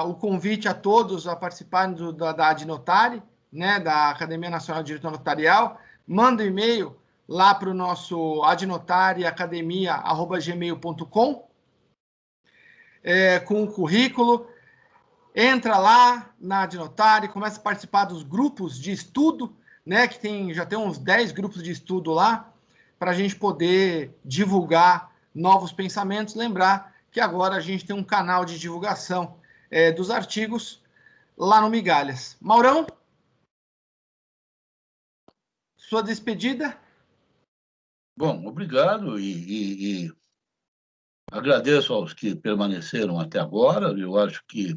o convite a todos a participarem da Adnotare, né, da Academia Nacional de Direito Notarial. Manda um e-mail lá para o nosso adnotareacademia@gmail.com com o currículo. Entra lá na Adnotare, começa a participar dos grupos de estudo, né, que já tem uns 10 grupos de estudo lá, para a gente poder divulgar novos pensamentos. Lembrar que agora a gente tem um canal de divulgação dos artigos lá no Migalhas. Maurão, sua despedida? Bom, obrigado e agradeço aos que permaneceram até agora. Eu acho que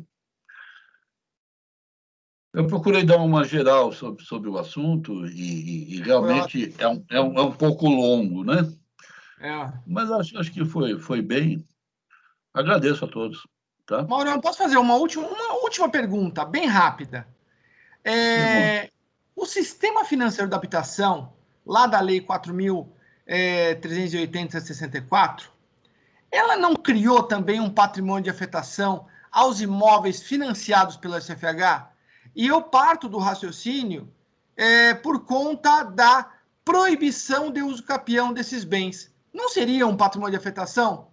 eu procurei dar uma geral sobre o assunto e realmente é um pouco longo, né? Mas acho que foi bem. Agradeço a todos. Tá? Maurão, posso fazer uma última pergunta, bem rápida? O sistema financeiro da habitação, lá da Lei 4.380/64, ela não criou também um patrimônio de afetação aos imóveis financiados pela SFH? E eu parto do raciocínio por conta da proibição de uso capião desses bens. Não seria um patrimônio de afetação?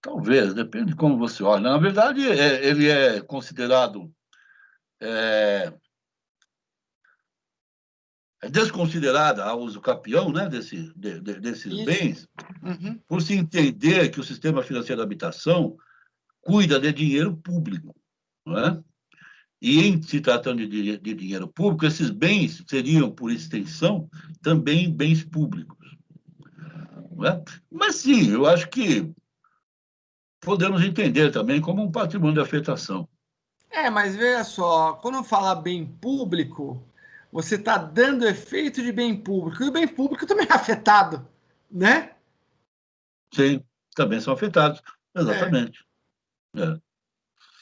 Talvez, depende de como você olha. Na verdade, ele é considerado desconsiderada a uso capião, né, desses bens, por se entender que o sistema financeiro da habitação cuida de dinheiro público, não é? E em se tratando de dinheiro público, esses bens seriam, por extensão, também bens públicos. Não é? Mas sim, eu acho que podemos entender também como um patrimônio de afetação. Mas veja só, quando fala bem público, você está dando efeito de bem público, e o bem público também é afetado, né? Sim, também são afetados, exatamente.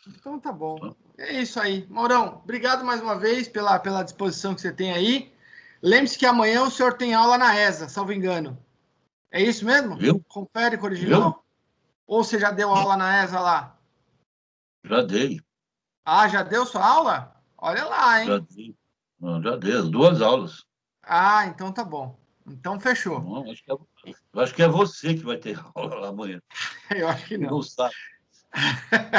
Então tá bom. É isso aí. Maurão, obrigado mais uma vez pela disposição que você tem aí. Lembre-se que amanhã o senhor tem aula na ESA, salvo engano. É isso mesmo? Viu? Confere com o original? Viu? Ou você já deu aula na ESA lá? Já dei. Ah, já deu sua aula? Olha lá, hein? Já dei. Não, já dei as 2 aulas. Ah, então tá bom. Então fechou. Não, acho que é você que vai ter aula lá amanhã. Eu acho que não. Não sabe.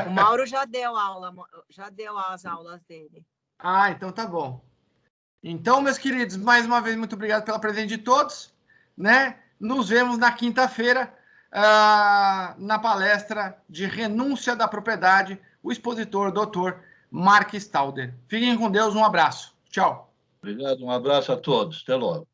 O Mauro já deu aula, já deu as aulas dele. Ah, então tá bom. Então, meus queridos, mais uma vez, muito obrigado pela presença de todos, né? Nos vemos na quinta-feira, na palestra de renúncia da propriedade, o expositor, doutor Mark Stauder. Fiquem com Deus, um abraço. Tchau. Obrigado, um abraço a todos. Até logo.